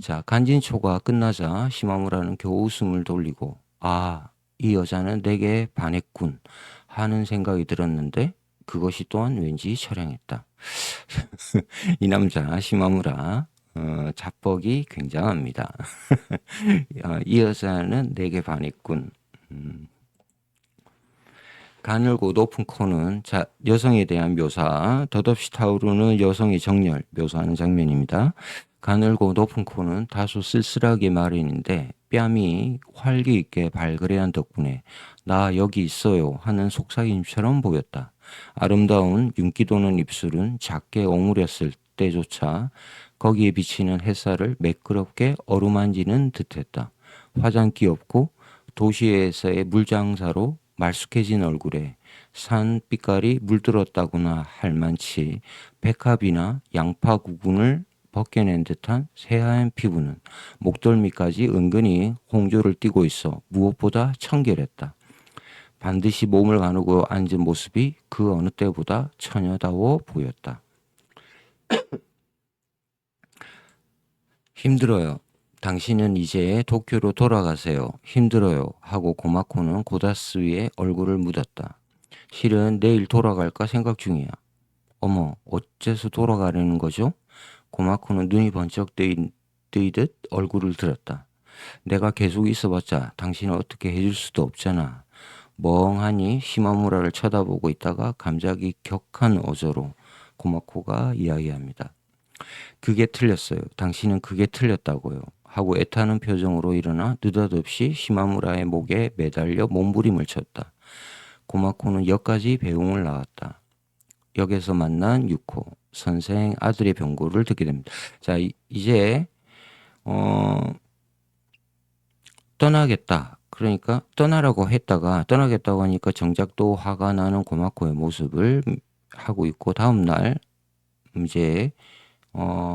자, 간진초가 끝나자 시마무라는 겨우 웃음을 돌리고 이 여자는 내게 반했군 하는 생각이 들었는데 그것이 또한 왠지 처량했다. 이 남자 시마무라 자뻑이 굉장합니다. 이 여자는 내게 반했군. 가늘고 높은 코는 여성에 대한 묘사, 덧없이 타오르는 여성의 정열 묘사하는 장면입니다. 가늘고 높은 코는 다소 쓸쓸하게 마련인데 뺨이 활기 있게 발그레한 덕분에 나 여기 있어요 하는 속삭임처럼 보였다. 아름다운 윤기 도는 입술은 작게 오므렸을 때조차 거기에 비치는 햇살을 매끄럽게 어루만지는 듯했다. 화장기 없고 도시에서의 물장사로 말쑥해진 얼굴에 산빛깔이 물들었다고나 할 만치 백합이나 양파 구근을 벗겨낸 듯한 새하얀 피부는 목덜미까지 은근히 홍조를 띠고 있어 무엇보다 청결했다. 반드시 몸을 가누고 앉은 모습이 그 어느 때보다 처녀다워 보였다. 힘들어요. 당신은 이제 도쿄로 돌아가세요. 힘들어요. 하고 고마코는 고다스 위에 얼굴을 묻었다. 실은 내일 돌아갈까 생각 중이야. 어머, 어째서 돌아가려는 거죠? 고마코는 눈이 번쩍 뜨이듯 얼굴을 들었다. 내가 계속 있어봤자 당신을 어떻게 해줄 수도 없잖아. 멍하니 시마무라를 쳐다보고 있다가 갑자기 격한 어조로 고마코가 이야기합니다. 그게 틀렸어요. 당신은 그게 틀렸다고요. 하고 애타는 표정으로 일어나 느닷없이 시마무라의 목에 매달려 몸부림을 쳤다. 고마코는 역까지 배웅을 나왔다. 역에서 만난 유코 선생 아들의 병고를 듣게 됩니다. 자, 이제 떠나겠다. 그러니까 떠나라고 했다가 떠나겠다고 하니까 정작 또 화가 나는 고마코의 모습을 하고 있고 다음 날 이제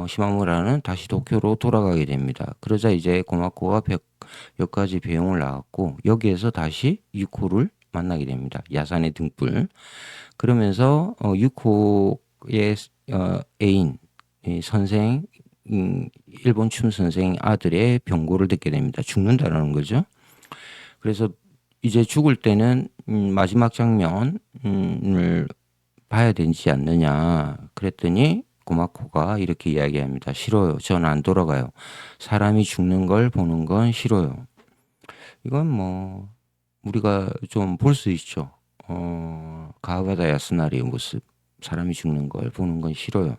시마무라는 다시 도쿄로 돌아가게 됩니다. 그러자 이제 고마코가 역까지 배웅을 나왔고 여기에서 다시 유코를 만나게 됩니다. 야산의 등불. 그러면서 유코의 애인 선생 일본 춤 선생 아들의 병고를 듣게 됩니다. 죽는다라는 거죠. 그래서 이제 죽을 때는 마지막 장면을 봐야 되지 않느냐 그랬더니 고마코가 이렇게 이야기합니다. 싫어요. 전 안 돌아가요. 사람이 죽는 걸 보는 건 싫어요. 이건 뭐 우리가 좀 볼 수 있죠. 가와다 야스나리의 모습. 사람이 죽는 걸 보는 건 싫어요.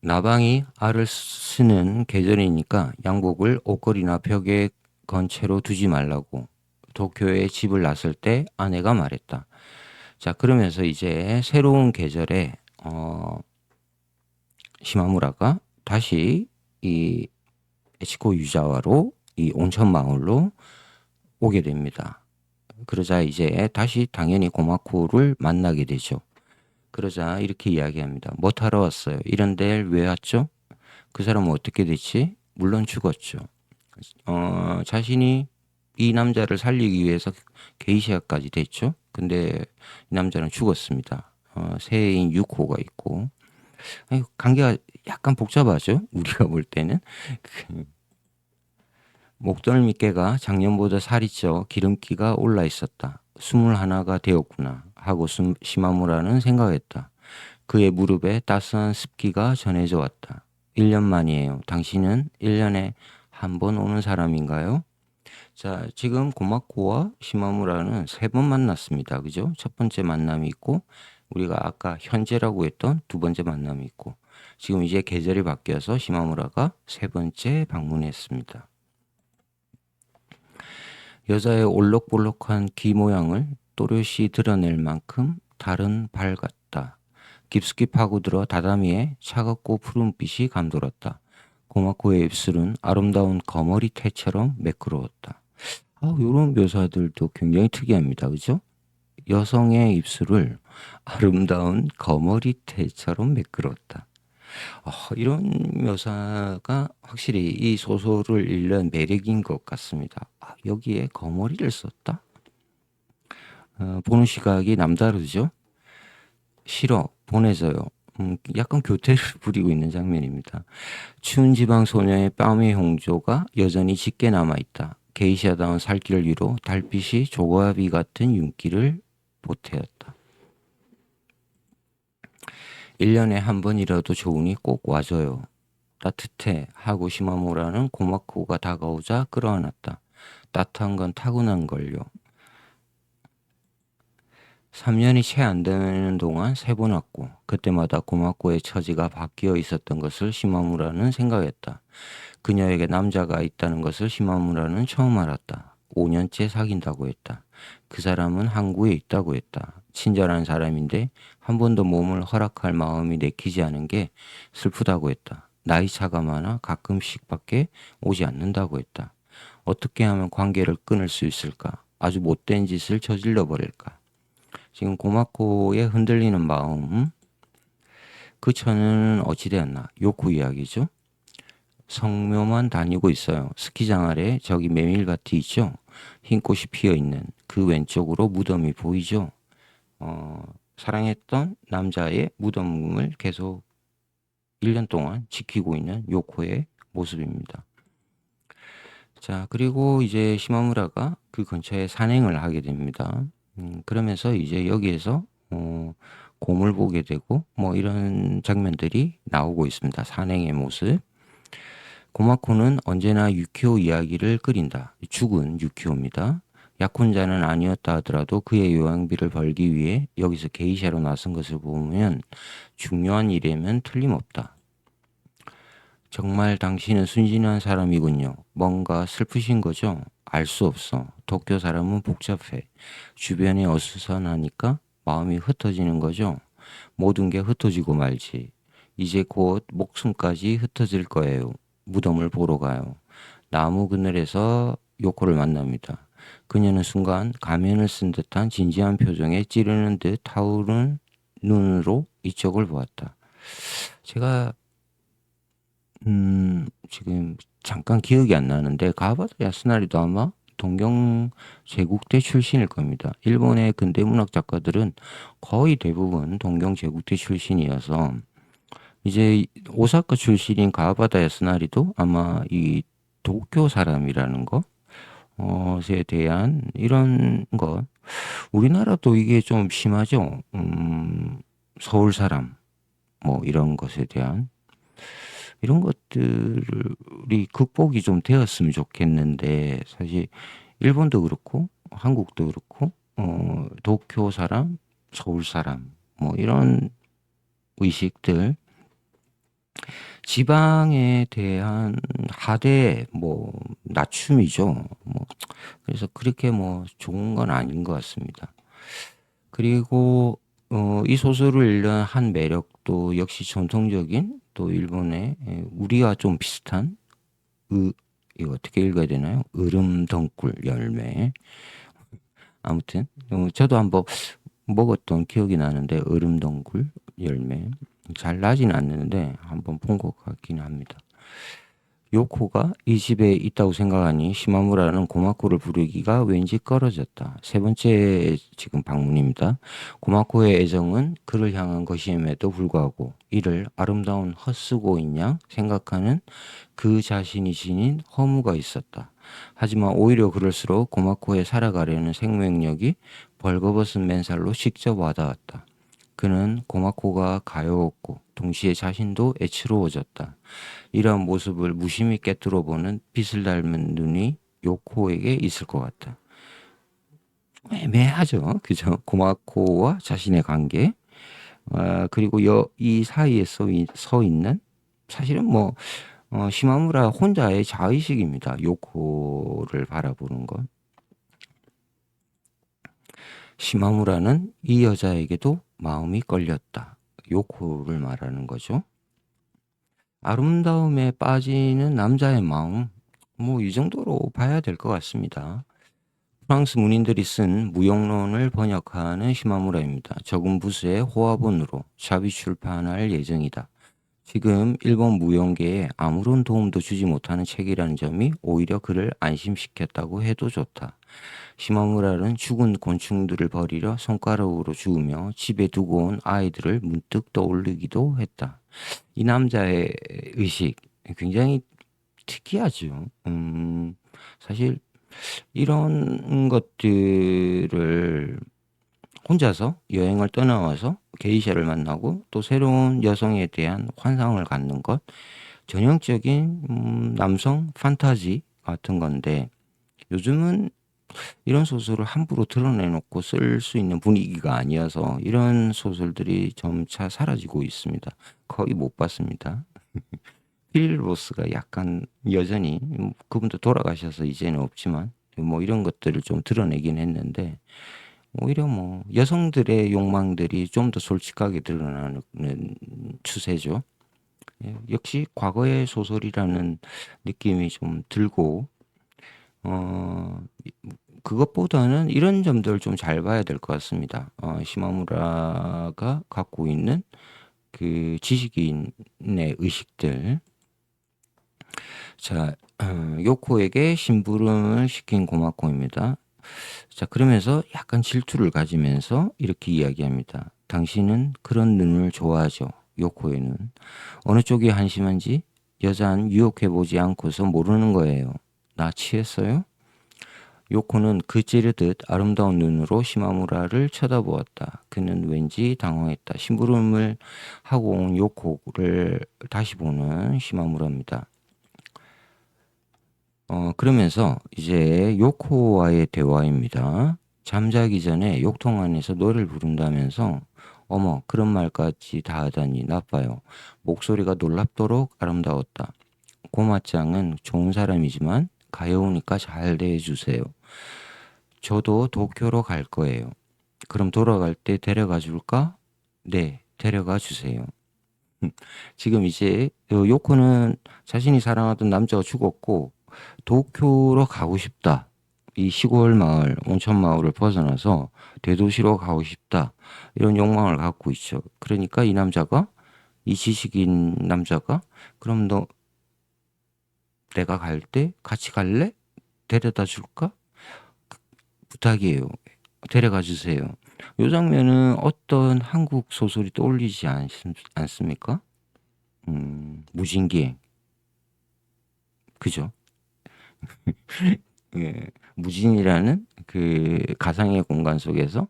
나방이 알을 쓰는 계절이니까 양복을 옷걸이나 벽에 건 채로 두지 말라고 도쿄에 집을 났을 때 아내가 말했다. 자, 그러면서 이제 새로운 계절에 시마무라가 다시 이 에치코 유자와로 이 온천 마을로 오게 됩니다. 그러자 이제 다시 당연히 고마코를 만나게 되죠. 그러자 이렇게 이야기합니다. 뭐 타러 왔어요? 이런 데를 왜 왔죠? 그 사람은 어떻게 됐지? 물론 죽었죠. 자신이 이 남자를 살리기 위해서 게이샤까지 됐죠. 근데 이 남자는 죽었습니다. 새해인 6호가 있고 관계가 약간 복잡하죠. 우리가 볼 때는 목덜미께가 작년보다 살이 쪄 기름기가 올라 있었다. 21가 되었구나 하고 시마무라는 생각했다. 그의 무릎에 따스한 습기가 전해져 왔다. 1년 만이에요. 당신은 1년에 한 번 오는 사람인가요? 자, 지금 고마코와 시마무라는 3번 만났습니다. 그죠? 첫 번째 만남이 있고 우리가 아까 현재라고 했던 두 번째 만남이 있고 지금 이제 계절이 바뀌어서 시마무라가 3번째 방문했습니다. 여자의 올록볼록한 귀 모양을 또렷이 드러낼 만큼 다른 발 같다. 깊숙이 파고들어 다다미에 차갑고 푸른빛이 감돌았다. 고마코의 입술은 아름다운 거머리태처럼 매끄러웠다. 이런 묘사들도 굉장히 특이합니다. 그죠? 여성의 입술을 아름다운 거머리태처럼 매끄러웠다. 이런 묘사가 확실히 이 소설을 읽는 매력인 것 같습니다. 여기에 거머리를 썼다? 보는 시각이 남다르죠? 싫어, 보내줘요. 약간 교태를 부리고 있는 장면입니다. 추운 지방 소녀의 뺨의 홍조가 여전히 짙게 남아있다. 게이샤다운 살길 위로 달빛이 조가비 같은 윤기를 보태었다. 1년에 한 번이라도 좋으니 꼭 와줘요. 따뜻해 하고 시마무라는 고마코가 다가오자 끌어안았다. 따뜻한 건 타고난 걸요. 3년이 채 안 되는 동안 3번 왔고 그때마다 고마코의 처지가 바뀌어 있었던 것을 시마무라는 생각했다. 그녀에게 남자가 있다는 것을 시마무라는 처음 알았다. 5년째 사귄다고 했다. 그 사람은 항구에 있다고 했다. 친절한 사람인데 한 번도 몸을 허락할 마음이 내키지 않은 게 슬프다고 했다. 나이 차가 많아 가끔씩밖에 오지 않는다고 했다. 어떻게 하면 관계를 끊을 수 있을까? 아주 못된 짓을 저질러 버릴까? 지금 고마코의 흔들리는 마음, 그 처녀는 어찌되었나? 요코 이야기죠. 성묘만 다니고 있어요. 스키장 아래 저기 메밀밭이 있죠. 흰 꽃이 피어있는 그 왼쪽으로 무덤이 보이죠. 사랑했던 남자의 무덤을 계속 1년 동안 지키고 있는 요코의 모습입니다. 자, 그리고 이제 시마무라가 그 근처에 산행을 하게 됩니다. 그러면서 이제 여기에서 곰을 보게 되고 뭐 이런 장면들이 나오고 있습니다. 산행의 모습. 고마코는 언제나 유키오 이야기를 끓인다. 죽은 유키오입니다. 약혼자는 아니었다 하더라도 그의 요양비를 벌기 위해 여기서 게이샤로 나선 것을 보면 중요한 일이면 틀림없다. 정말 당신은 순진한 사람이군요. 뭔가 슬프신 거죠? 알 수 없어. 도쿄 사람은 복잡해. 주변이 어수선하니까 마음이 흩어지는 거죠. 모든 게 흩어지고 말지. 이제 곧 목숨까지 흩어질 거예요. 무덤을 보러 가요. 나무 그늘에서 요코를 만납니다. 그녀는 순간 가면을 쓴 듯한 진지한 표정에 찌르는 듯 타오르는 눈으로 이쪽을 보았다. 제가 지금 잠깐 기억이 안 나는데 가와다 야스나리도 아마 동경 제국대 출신일 겁니다. 일본의 근대문학 작가들은 거의 대부분 동경 제국대 출신이어서 이제 오사카 출신인 가와다 야스나리도 아마 이 도쿄 사람이라는 거 것에 대한 이런 것. 우리나라도 이게 좀 심하죠. 서울 사람, 뭐 이런 것에 대한 이런 것들이 극복이 좀 되었으면 좋겠는데, 사실 일본도 그렇고 한국도 그렇고 도쿄 사람, 서울 사람, 뭐 이런 의식들, 지방에 대한 하대 뭐 낮춤이죠. 뭐 그래서 그렇게 뭐 좋은 건 아닌 것 같습니다. 그리고 이 소설을 읽는 한 매력도 역시 전통적인 또 일본의 우리와 좀 비슷한 이거 어떻게 읽어야 되나요? 으름덩굴 열매. 아무튼 저도 한번 먹었던 기억이 나는데, 으름덩굴 열매 잘 나진 않는데 한번 본 것 같긴 합니다. 요코가 이 집에 있다고 생각하니 시마무라는 고마코를 부르기가 왠지 꺼려졌다. 세 번째 지금 방문입니다. 고마코의 애정은 그를 향한 것임에도 불구하고 이를 아름다운 헛수고인 양 생각하는 그 자신이 지닌 허무가 있었다. 하지만 오히려 그럴수록 고마코의 살아가려는 생명력이 벌거벗은 맨살로 직접 와닿았다. 그는 고마코가 가여웠고 동시에 자신도 애처로워졌다. 이러한 모습을 무심히 꿰뚫어 보는 빛을 닮은 눈이 요코에게 있을 것 같다. 좀 애매하죠. 그죠? 고마코와 자신의 관계. 그리고 이 사이에 서 있는, 사실은 뭐 시마무라 혼자의 자의식입니다. 요코를 바라보는 것. 시마무라는 이 여자에게도 마음이 끌렸다. 요코를 말하는 거죠. 아름다움에 빠지는 남자의 마음, 뭐 이 정도로 봐야 될 것 같습니다. 프랑스 문인들이 쓴 무용론을 번역하는 시마무라입니다. 적은 부수의 호화본으로 샵이 출판할 예정이다. 지금 일본 무용계에 아무런 도움도 주지 못하는 책이라는 점이 오히려 그를 안심시켰다고 해도 좋다. 시마무라는 죽은 곤충들을 버리려 손가락으로 주우며 집에 두고 온 아이들을 문득 떠올리기도 했다. 이 남자의 의식 굉장히 특이하죠. 사실 이런 것들을 혼자서 여행을 떠나와서 게이샤를 만나고 또 새로운 여성에 대한 환상을 갖는 것, 전형적인 남성 판타지 같은 건데, 요즘은 이런 소설을 함부로 드러내놓고 쓸 수 있는 분위기가 아니어서 이런 소설들이 점차 사라지고 있습니다. 거의 못 봤습니다. 필 로스가 약간 여전히, 그분도 돌아가셔서 이제는 없지만 뭐 이런 것들을 좀 드러내긴 했는데, 오히려 뭐 여성들의 욕망들이 좀 더 솔직하게 드러나는 추세죠. 예, 역시 과거의 소설이라는 느낌이 좀 들고, 어, 그것보다는 이런 점들을 좀 잘 봐야 될 것 같습니다. 시마무라가 갖고 있는 그 지식인의 의식들. 자, 요코에게 심부름을 시킨 고마코입니다. 자, 그러면서 약간 질투를 가지면서 이렇게 이야기합니다. 당신은 그런 눈을 좋아하죠. 요코에는. 어느 쪽이 한심한지 여자는 유혹해보지 않고서 모르는 거예요. 나 취했어요? 요코는 그 찌르듯 아름다운 눈으로 시마무라를 쳐다보았다. 그는 왠지 당황했다. 심부름을 하고 온 요코를 다시 보는 시마무라입니다. 그러면서 이제 요코와의 대화입니다. 잠자기 전에 욕통 안에서 노래를 부른다면서, 어머, 그런 말까지 다 하다니 나빠요. 목소리가 놀랍도록 아름다웠다. 고마짱은 좋은 사람이지만 가여우니까 잘 대해주세요. 저도 도쿄로 갈 거예요. 그럼 돌아갈 때 데려가 줄까? 네, 데려가 주세요. 지금 이제 요코는 자신이 사랑하던 남자가 죽었고 도쿄로 가고 싶다. 이 시골 마을, 온천 마을을 벗어나서 대도시로 가고 싶다. 이런 욕망을 갖고 있죠. 그러니까 이 남자가, 이 지식인 남자가, 그럼 너 내가 갈 때 같이 갈래? 데려다 줄까? 부탁이에요. 데려가 주세요. 이 장면은 어떤 한국 소설이 떠올리지 않습니까? 무진기행. 그죠? 예, 무진이라는 그 가상의 공간 속에서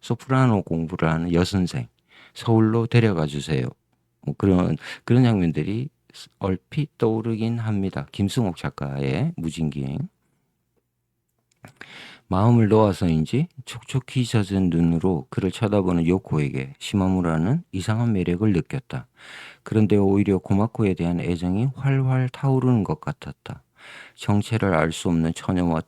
소프라노 공부를 하는 여선생 서울로 데려가 주세요. 뭐 그런 장면들이 얼핏 떠오르긴 합니다. 김승옥 작가의 무진기행. 마음을 놓아서인지 촉촉히 젖은 눈으로 그를 쳐다보는 요코에게 시마무라는 이상한 매력을 느꼈다. 그런데 오히려 고마코에 대한 애정이 활활 타오르는 것 같았다. 정체를 알 수 없는 처녀와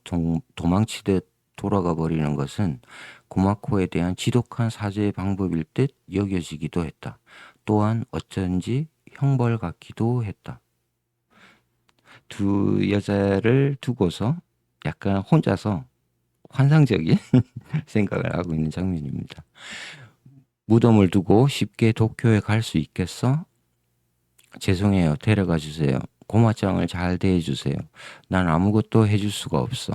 도망치듯 돌아가 버리는 것은 고마코에 대한 지독한 사죄의 방법일 듯 여겨지기도 했다. 또한 어쩐지 형벌 같기도 했다. 두 여자를 두고서 약간 혼자서 환상적인 생각을 하고 있는 장면입니다. 무덤을 두고 쉽게 도쿄에 갈 수 있겠어? 죄송해요. 데려가 주세요. 고마짱을 잘 대해주세요. 난 아무것도 해줄 수가 없어.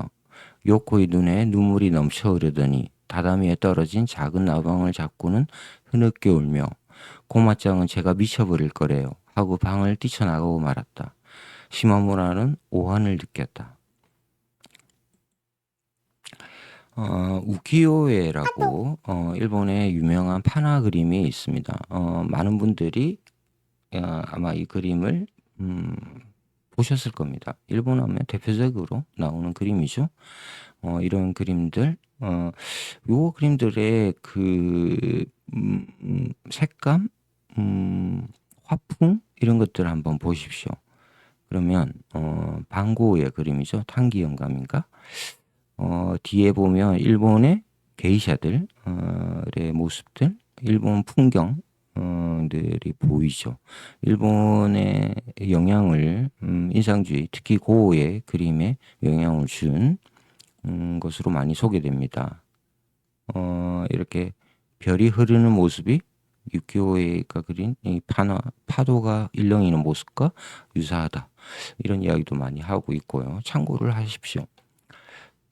요코의 눈에 눈물이 넘쳐 흐르더니 다다미에 떨어진 작은 나방을 잡고는 흐느껴 울며 고마짱은 제가 미쳐버릴 거래요 하고 방을 뛰쳐나가고 말았다. 시마무라는 오한을 느꼈다. 우키요에라고 일본의 유명한 판화 그림이 있습니다. 많은 분들이 아마 이 그림을 보셨을 겁니다. 일본 하면 대표적으로 나오는 그림이죠. 이런 그림들, 요 그림들의 그 색감, 화풍 이런 것들을 한번 보십시오. 그러면 방고의 그림이죠. 탄기 영감인가? 뒤에 보면 일본의 게이샤들의 모습들, 일본 풍경들이 보이죠. 일본의 영향을, 인상주의, 특히 고흐의 그림에 영향을 준 것으로 많이 소개됩니다. 이렇게 별이 흐르는 모습이 유키오에가 그린 이 파도가 일렁이는 모습과 유사하다. 이런 이야기도 많이 하고 있고요. 참고를 하십시오.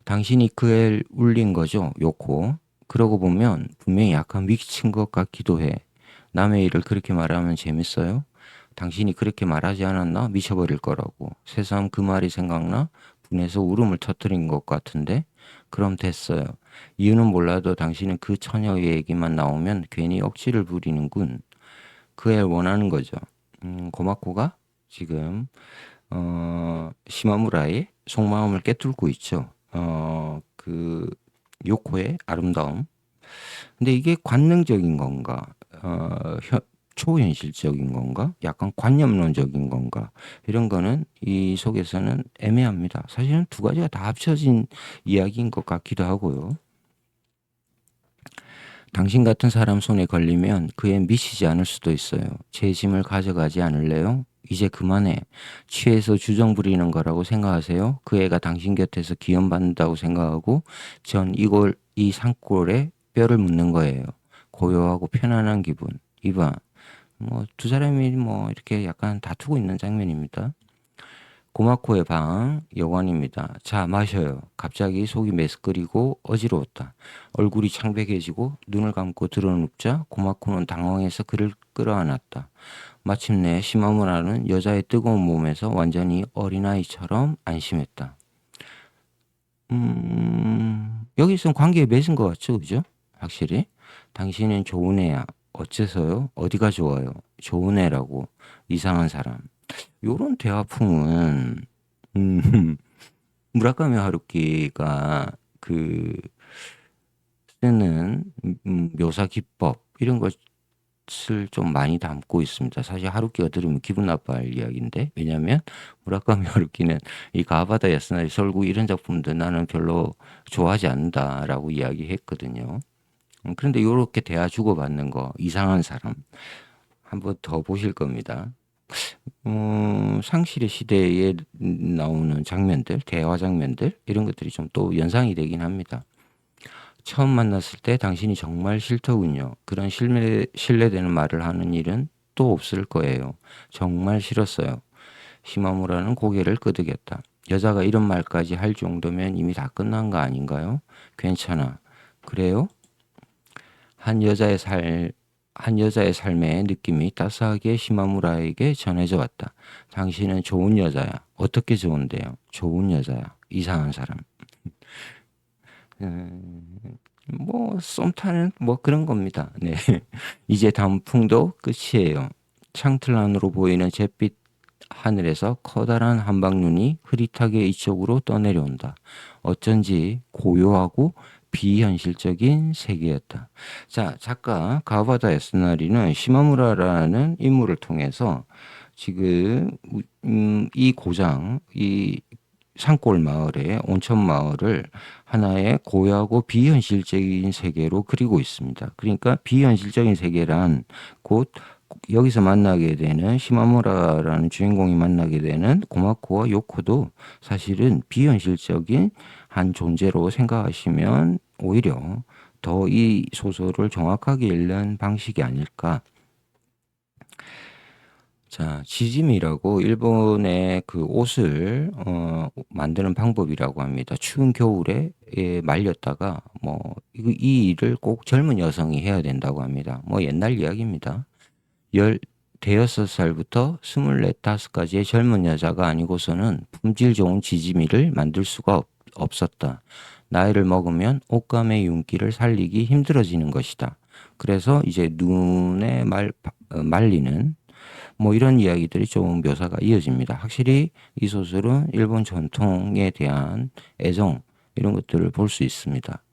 당신이 그 애를 울린 거죠, 요코. 그러고 보면 분명히 약간 미친 것 같기도 해. 남의 일을 그렇게 말하면 재밌어요? 당신이 그렇게 말하지 않았나? 미쳐버릴 거라고. 새삼 그 말이 생각나? 분해서 울음을 터뜨린 것 같은데? 그럼 됐어요. 이유는 몰라도 당신은 그 처녀의 얘기만 나오면 괜히 억지를 부리는군. 그 애를 원하는 거죠. 고마코가 지금 시마무라의 속마음을 꿰뚫고 있죠. 그 요코의 아름다움. 근데 이게 관능적인 건가? 초현실적인 건가? 약간 관념론적인 건가? 이런 거는 이 속에서는 애매합니다. 사실은 두 가지가 다 합쳐진 이야기인 것 같기도 하고요. 당신 같은 사람 손에 걸리면 그애 미치지 않을 수도 있어요. 제 짐을 가져가지 않을래요? 이제 그만해. 취해서 주정 부리는 거라고 생각하세요? 그 애가 당신 곁에서 기염받는다고 생각하고 전 이 산골에 뼈를 묻는 거예요. 고요하고 편안한 기분. 이봐. 뭐 두 사람이 뭐 이렇게 약간 다투고 있는 장면입니다. 고마코의 방 여관입니다. 자, 마셔요. 갑자기 속이 메스꺼리고 어지러웠다. 얼굴이 창백해지고 눈을 감고 드러눕자 고마코는 당황해서 그를 끌어안았다. 마침내 시마무라는 여자의 뜨거운 몸에서 완전히 어린아이처럼 안심했다. 여기선 관계에 맺은 것 같죠, 그죠? 확실히. 당신은 좋은 애야. 어째서요? 어디가 좋아요? 좋은 애라고. 이상한 사람. 요런 대화풍은 음, 무라카미 하루키가 그 쓰는 묘사 기법 이런 것을 좀 많이 담고 있습니다. 사실 하루키가 들으면 기분 나빠할 이야기인데 왜냐하면 무라카미 하루키는 이 가바다 야스나리 설국 이런 작품들 나는 별로 좋아하지 않는다라고 이야기했거든요. 그런데 이렇게 대화 주고받는 거 이상한 사람 한번 더 보실 겁니다. 상실의 시대에 나오는 장면들, 대화 장면들, 이런 것들이 좀 또 연상이 되긴 합니다. 처음 만났을 때 당신이 정말 싫더군요. 그런 신뢰되는 말을 하는 일은 또 없을 거예요. 정말 싫었어요. 시마무라는 고개를 끄덕였다. 여자가 이런 말까지 할 정도면 이미 다 끝난 거 아닌가요? 괜찮아. 그래요? 한 여자의 삶의 느낌이 따스하게 시마무라에게 전해져 왔다. 당신은 좋은 여자야. 어떻게 좋은데요? 좋은 여자야. 이상한 사람. 음, 뭐, 썸 타는 뭐 그런 겁니다. 네. 이제 단풍도 끝이에요. 창틀 안으로 보이는 잿빛 하늘에서 커다란 한방눈이 흐릿하게 이쪽으로 떠내려온다. 어쩐지 고요하고 비현실적인 세계였다. 자, 작가 가와다 야스나리는 시마무라라는 인물을 통해서 지금 이 고장, 이 산골 마을의 온천 마을을 하나의 고요하고 비현실적인 세계로 그리고 있습니다. 그러니까 비현실적인 세계란 곧 여기서 만나게 되는 시마무라라는 주인공이 만나게 되는 고마코와 요코도 사실은 비현실적인 한 존재로 생각하시면 오히려 더 이 소설을 정확하게 읽는 방식이 아닐까. 자, 지짐이라고 일본의 그 옷을 만드는 방법이라고 합니다. 추운 겨울에 말렸다가 이 일을 꼭 젊은 여성이 해야 된다고 합니다. 뭐 옛날 이야기입니다. 열 대여섯 살부터 스물네 다섯까지의 젊은 여자가 아니고서는 품질 좋은 지짐이를 만들 수가 없었다. 나이를 먹으면 옷감의 윤기를 살리기 힘들어지는 것이다. 그래서 이제 눈에 말리는 뭐 이런 이야기들이 좀 묘사가 이어집니다. 확실히 이 소설은 일본 전통에 대한 애정 이런 것들을 볼 수 있습니다.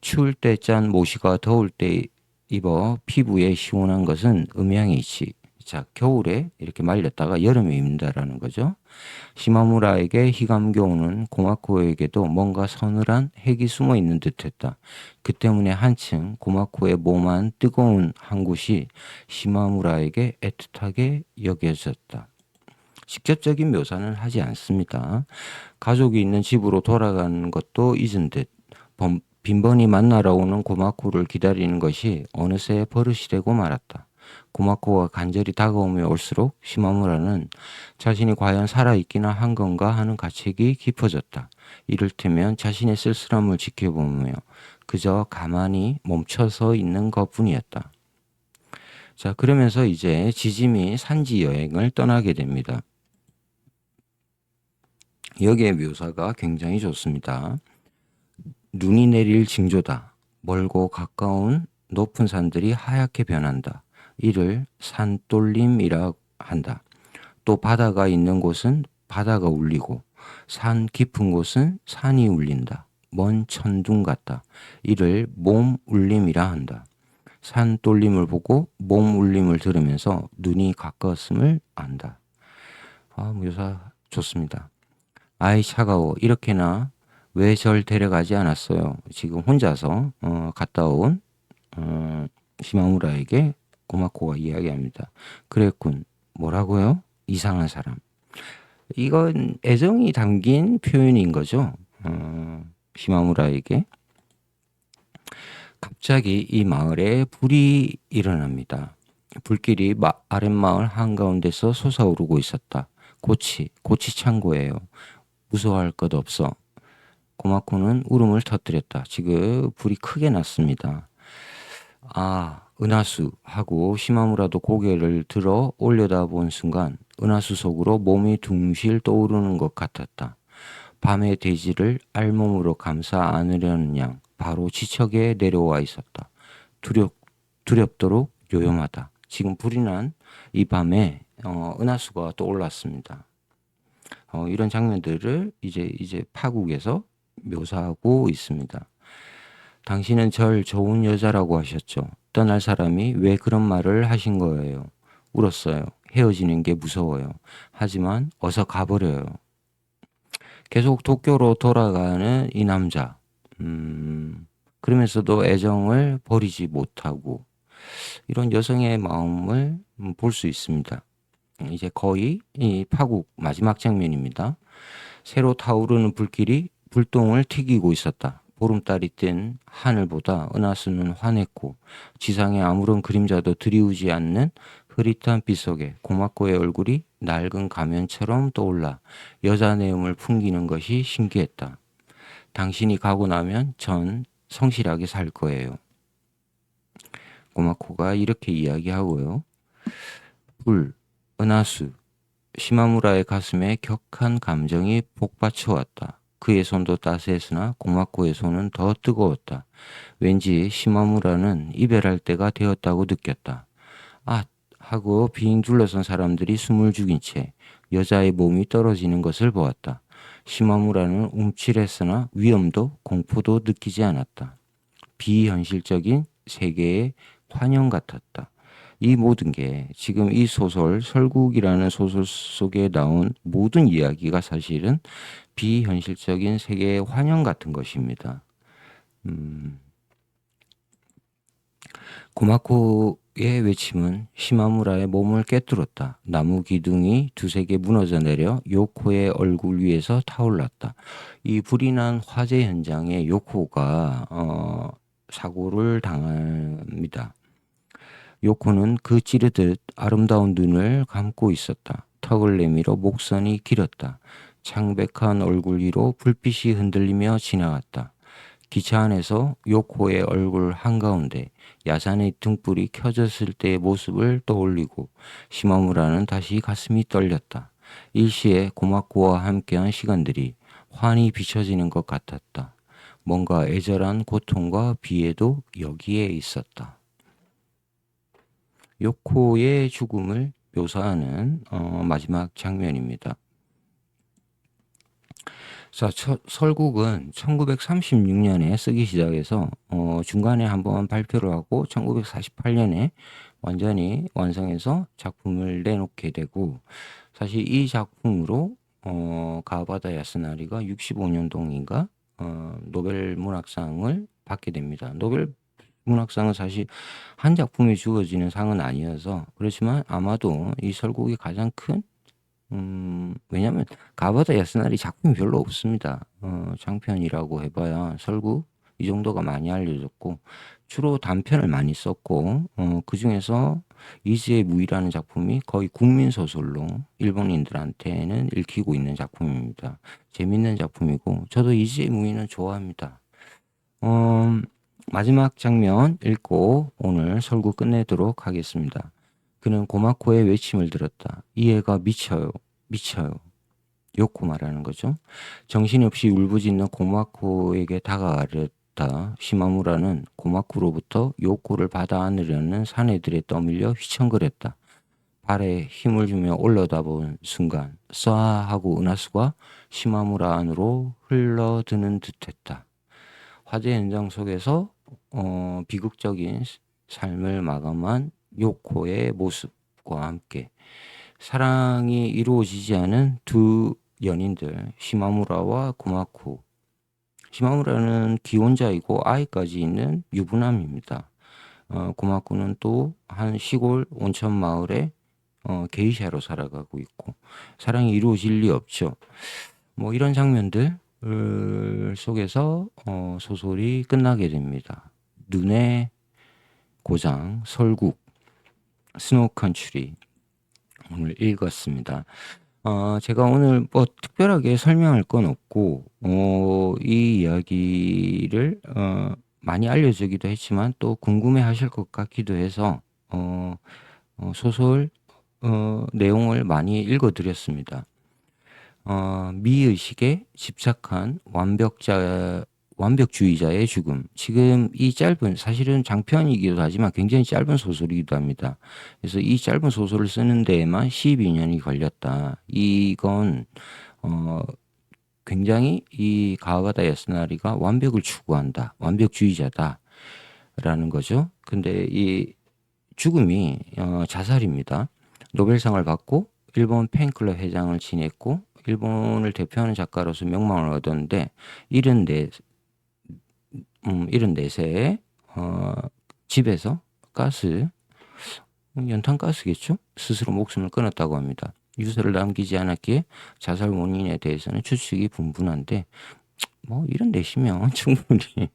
추울 때 짠 모시가 더울 때 입어 피부에 시원한 것은 음양이지. 자, 겨울에 이렇게 말렸다가 여름에 입는다라는 거죠. 시마무라에게 히감교는 고마코에게도 뭔가 서늘한 핵이 숨어 있는 듯했다. 그 때문에 한층 고마코의 몸안 뜨거운 한 곳이 시마무라에게 애틋하게 여겨졌다. 직접적인 묘사는 하지 않습니다. 가족이 있는 집으로 돌아가는 것도 잊은 듯 빈번히 만나러 오는 고마코를 기다리는 것이 어느새 버릇이 되고 말았다. 고마코가 간절히 다가오며 올수록 시마무라는 자신이 과연 살아있기나 한 건가 하는 가책이 깊어졌다. 이를테면 자신의 쓸쓸함을 지켜보며 그저 가만히 멈춰서 있는 것뿐이었다. 자, 그러면서 이제 지짐이 산지 여행을 떠나게 됩니다. 여기에 묘사가 굉장히 좋습니다. 눈이 내릴 징조다. 멀고 가까운 높은 산들이 하얗게 변한다. 이를 산돌림이라 한다. 또 바다가 있는 곳은 바다가 울리고 산 깊은 곳은 산이 울린다. 먼 천둥 같다. 이를 몸 울림이라 한다. 산 돌림을 보고 몸 울림을 들으면서 눈이 가까웠음을 안다. 묘사 좋습니다. 아이 차가워. 이렇게나 왜 절 데려가지 않았어요? 지금 혼자서 갔다 온 시마무라에게 고마코가 이야기합니다. 그랬군. 뭐라고요? 이상한 사람. 이건 애정이 담긴 표현인 거죠. 시마무라에게. 갑자기 이 마을에 불이 일어납니다. 불길이 아랫마을 한가운데서 솟아오르고 있었다. 고치 창고예요. 무서워할 것 없어. 고마코는 울음을 터뜨렸다. 지금 불이 크게 났습니다. 은하수 하고 시마무라도 고개를 들어 올려다본 순간 은하수 속으로 몸이 둥실 떠오르는 것 같았다. 밤의 대지를 알몸으로 감싸 안으려는 양 바로 지척에 내려와 있었다. 두렵도록 요염하다. 지금 불이 난 이 밤에 은하수가 떠올랐습니다. 이런 장면들을 이제 파국에서 묘사하고 있습니다. 당신은 절 좋은 여자라고 하셨죠. 떠날 사람이 왜 그런 말을 하신 거예요? 울었어요. 헤어지는 게 무서워요. 하지만 어서 가버려요. 계속 도쿄로 돌아가는 이 남자. 그러면서도 애정을 버리지 못하고 이런 여성의 마음을 볼 수 있습니다. 이제 거의 이 파국 마지막 장면입니다. 새로 타오르는 불길이 불똥을 튀기고 있었다. 보름달이 뜬 하늘보다 은하수는 환했고 지상에 아무런 그림자도 드리우지 않는 흐릿한 빛 속에 고마코의 얼굴이 낡은 가면처럼 떠올라 여자 내음을 풍기는 것이 신기했다. 당신이 가고 나면 전 성실하게 살 거예요. 고마코가 이렇게 이야기하고요. 불, 은하수, 시마무라의 가슴에 격한 감정이 복받쳐 왔다. 그의 손도 따스했으나 고마코의 손은 더 뜨거웠다. 왠지 시마무라는 이별할 때가 되었다고 느꼈다. 아! 하고 빙 둘러선 사람들이 숨을 죽인 채 여자의 몸이 떨어지는 것을 보았다. 시마무라는 움찔했으나 위험도 공포도 느끼지 않았다. 비현실적인 세계의 환영 같았다. 이 모든 게 지금 이 소설 설국이라는 소설 속에 나온 모든 이야기가 사실은 비현실적인 세계의 환영 같은 것입니다. 고마코의 외침은 시마무라의 몸을 꿰뚫었다. 나무 기둥이 두세 개 무너져 내려 요코의 얼굴 위에서 타올랐다. 이 불이 난 화재 현장에 요코가 사고를 당합니다. 요코는 그 찌르듯 아름다운 눈을 감고 있었다. 턱을 내밀어 목선이 길었다. 창백한 얼굴 위로 불빛이 흔들리며 지나갔다. 기차 안에서 요코의 얼굴 한가운데 야산의 등불이 켜졌을 때의 모습을 떠올리고 시마무라는 다시 가슴이 떨렸다. 일시에 고마코와 함께한 시간들이 환히 비춰지는 것 같았다. 뭔가 애절한 고통과 비애도 여기에 있었다. 요코의 죽음을 묘사하는 마지막 장면입니다. 자, 설국은 1936년에 쓰기 시작해서 중간에 한번 발표를 하고 1948년에 완전히 완성해서 작품을 내놓게 되고, 사실 이 작품으로 가와바타 야스나리가 65년동인가 노벨 문학상을 받게 됩니다. 노벨 문학상은 사실 한 작품에 주어지는 상은 아니어서 그렇지만 아마도 이 설국이 가장 큰 왜냐면 가와바타 야스나리 작품이 별로 없습니다. 장편이라고 해봐야 설국 이 정도가 많이 알려졌고, 주로 단편을 많이 썼고, 그 중에서 이즈의 무이라는 작품이 거의 국민 소설로 일본인들한테는 읽히고 있는 작품입니다. 재밌는 작품이고 저도 이즈의 무이는 좋아합니다. 마지막 장면 읽고 오늘 설국 끝내도록 하겠습니다. 그는 고마코의 외침을 들었다. 이 애가 미쳐요. 미쳐요. 요코 말하는 거죠. 정신없이 울부짖는 고마코에게 다가가렸다. 시마무라는 고마코로부터 요코를 받아 안으려는 사내들에 떠밀려 휘청거렸다. 발에 힘을 주며 올려다본 순간 쏴 하고 은하수가 시마무라 안으로 흘러드는 듯했다. 화재 현장 속에서 비극적인 삶을 마감한 요코의 모습과 함께 사랑이 이루어지지 않은 두 연인들 시마무라와 고마코. 시마무라는 기혼자이고 아이까지 있는 유부남입니다. 고마코는 또 한 시골 온천 마을에 게이샤로 살아가고 있고 사랑이 이루어질 리 없죠. 뭐 이런 장면들 속에서 소설이 끝나게 됩니다. 눈의 고장 설국 스노우 컨트리 오늘 읽었습니다. 제가 오늘 뭐 특별하게 설명할 건 없고 이 이야기를 많이 알려주기도 했지만 또 궁금해 하실 것 같기도 해서 소설 내용을 많이 읽어드렸습니다. 미의식에 집착한 완벽주의자의 죽음. 지금 이 짧은, 사실은 장편이기도 하지만 굉장히 짧은 소설이기도 합니다. 그래서 이 짧은 소설을 쓰는 데에만 12년이 걸렸다. 이건, 굉장히 이 가와바타 야스나리가 완벽을 추구한다. 완벽주의자다. 라는 거죠. 근데 이 죽음이 자살입니다. 노벨상을 받고 일본 팬클럽 회장을 지냈고 일본을 대표하는 작가로서 명망을 얻었는데 74세에 집에서 가스, 연탄가스겠죠? 스스로 목숨을 끊었다고 합니다. 유서를 남기지 않았기에 자살 원인에 대해서는 추측이 분분한데 뭐 74시면 충분히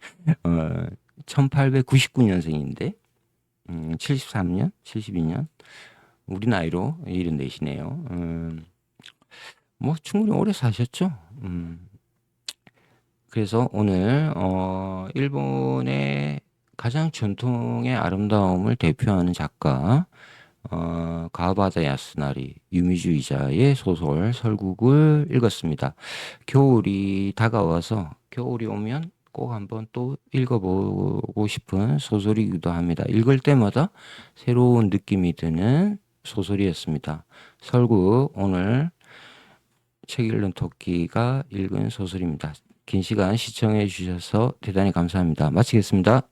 1899년생인데 73년? 72년? 우리 나이로 74시네요. 뭐 충분히 오래 사셨죠. 그래서 오늘 일본의 가장 전통의 아름다움을 대표하는 작가 가와바다 야스나리 유미주의자의 소설 설국을 읽었습니다. 겨울이 다가와서 겨울이 오면 꼭 한번 또 읽어보고 싶은 소설이기도 합니다. 읽을 때마다 새로운 느낌이 드는 소설이었습니다. 설국 오늘 책 읽는 토끼가 읽은 소설입니다. 긴 시간 시청해 주셔서 대단히 감사합니다. 마치겠습니다.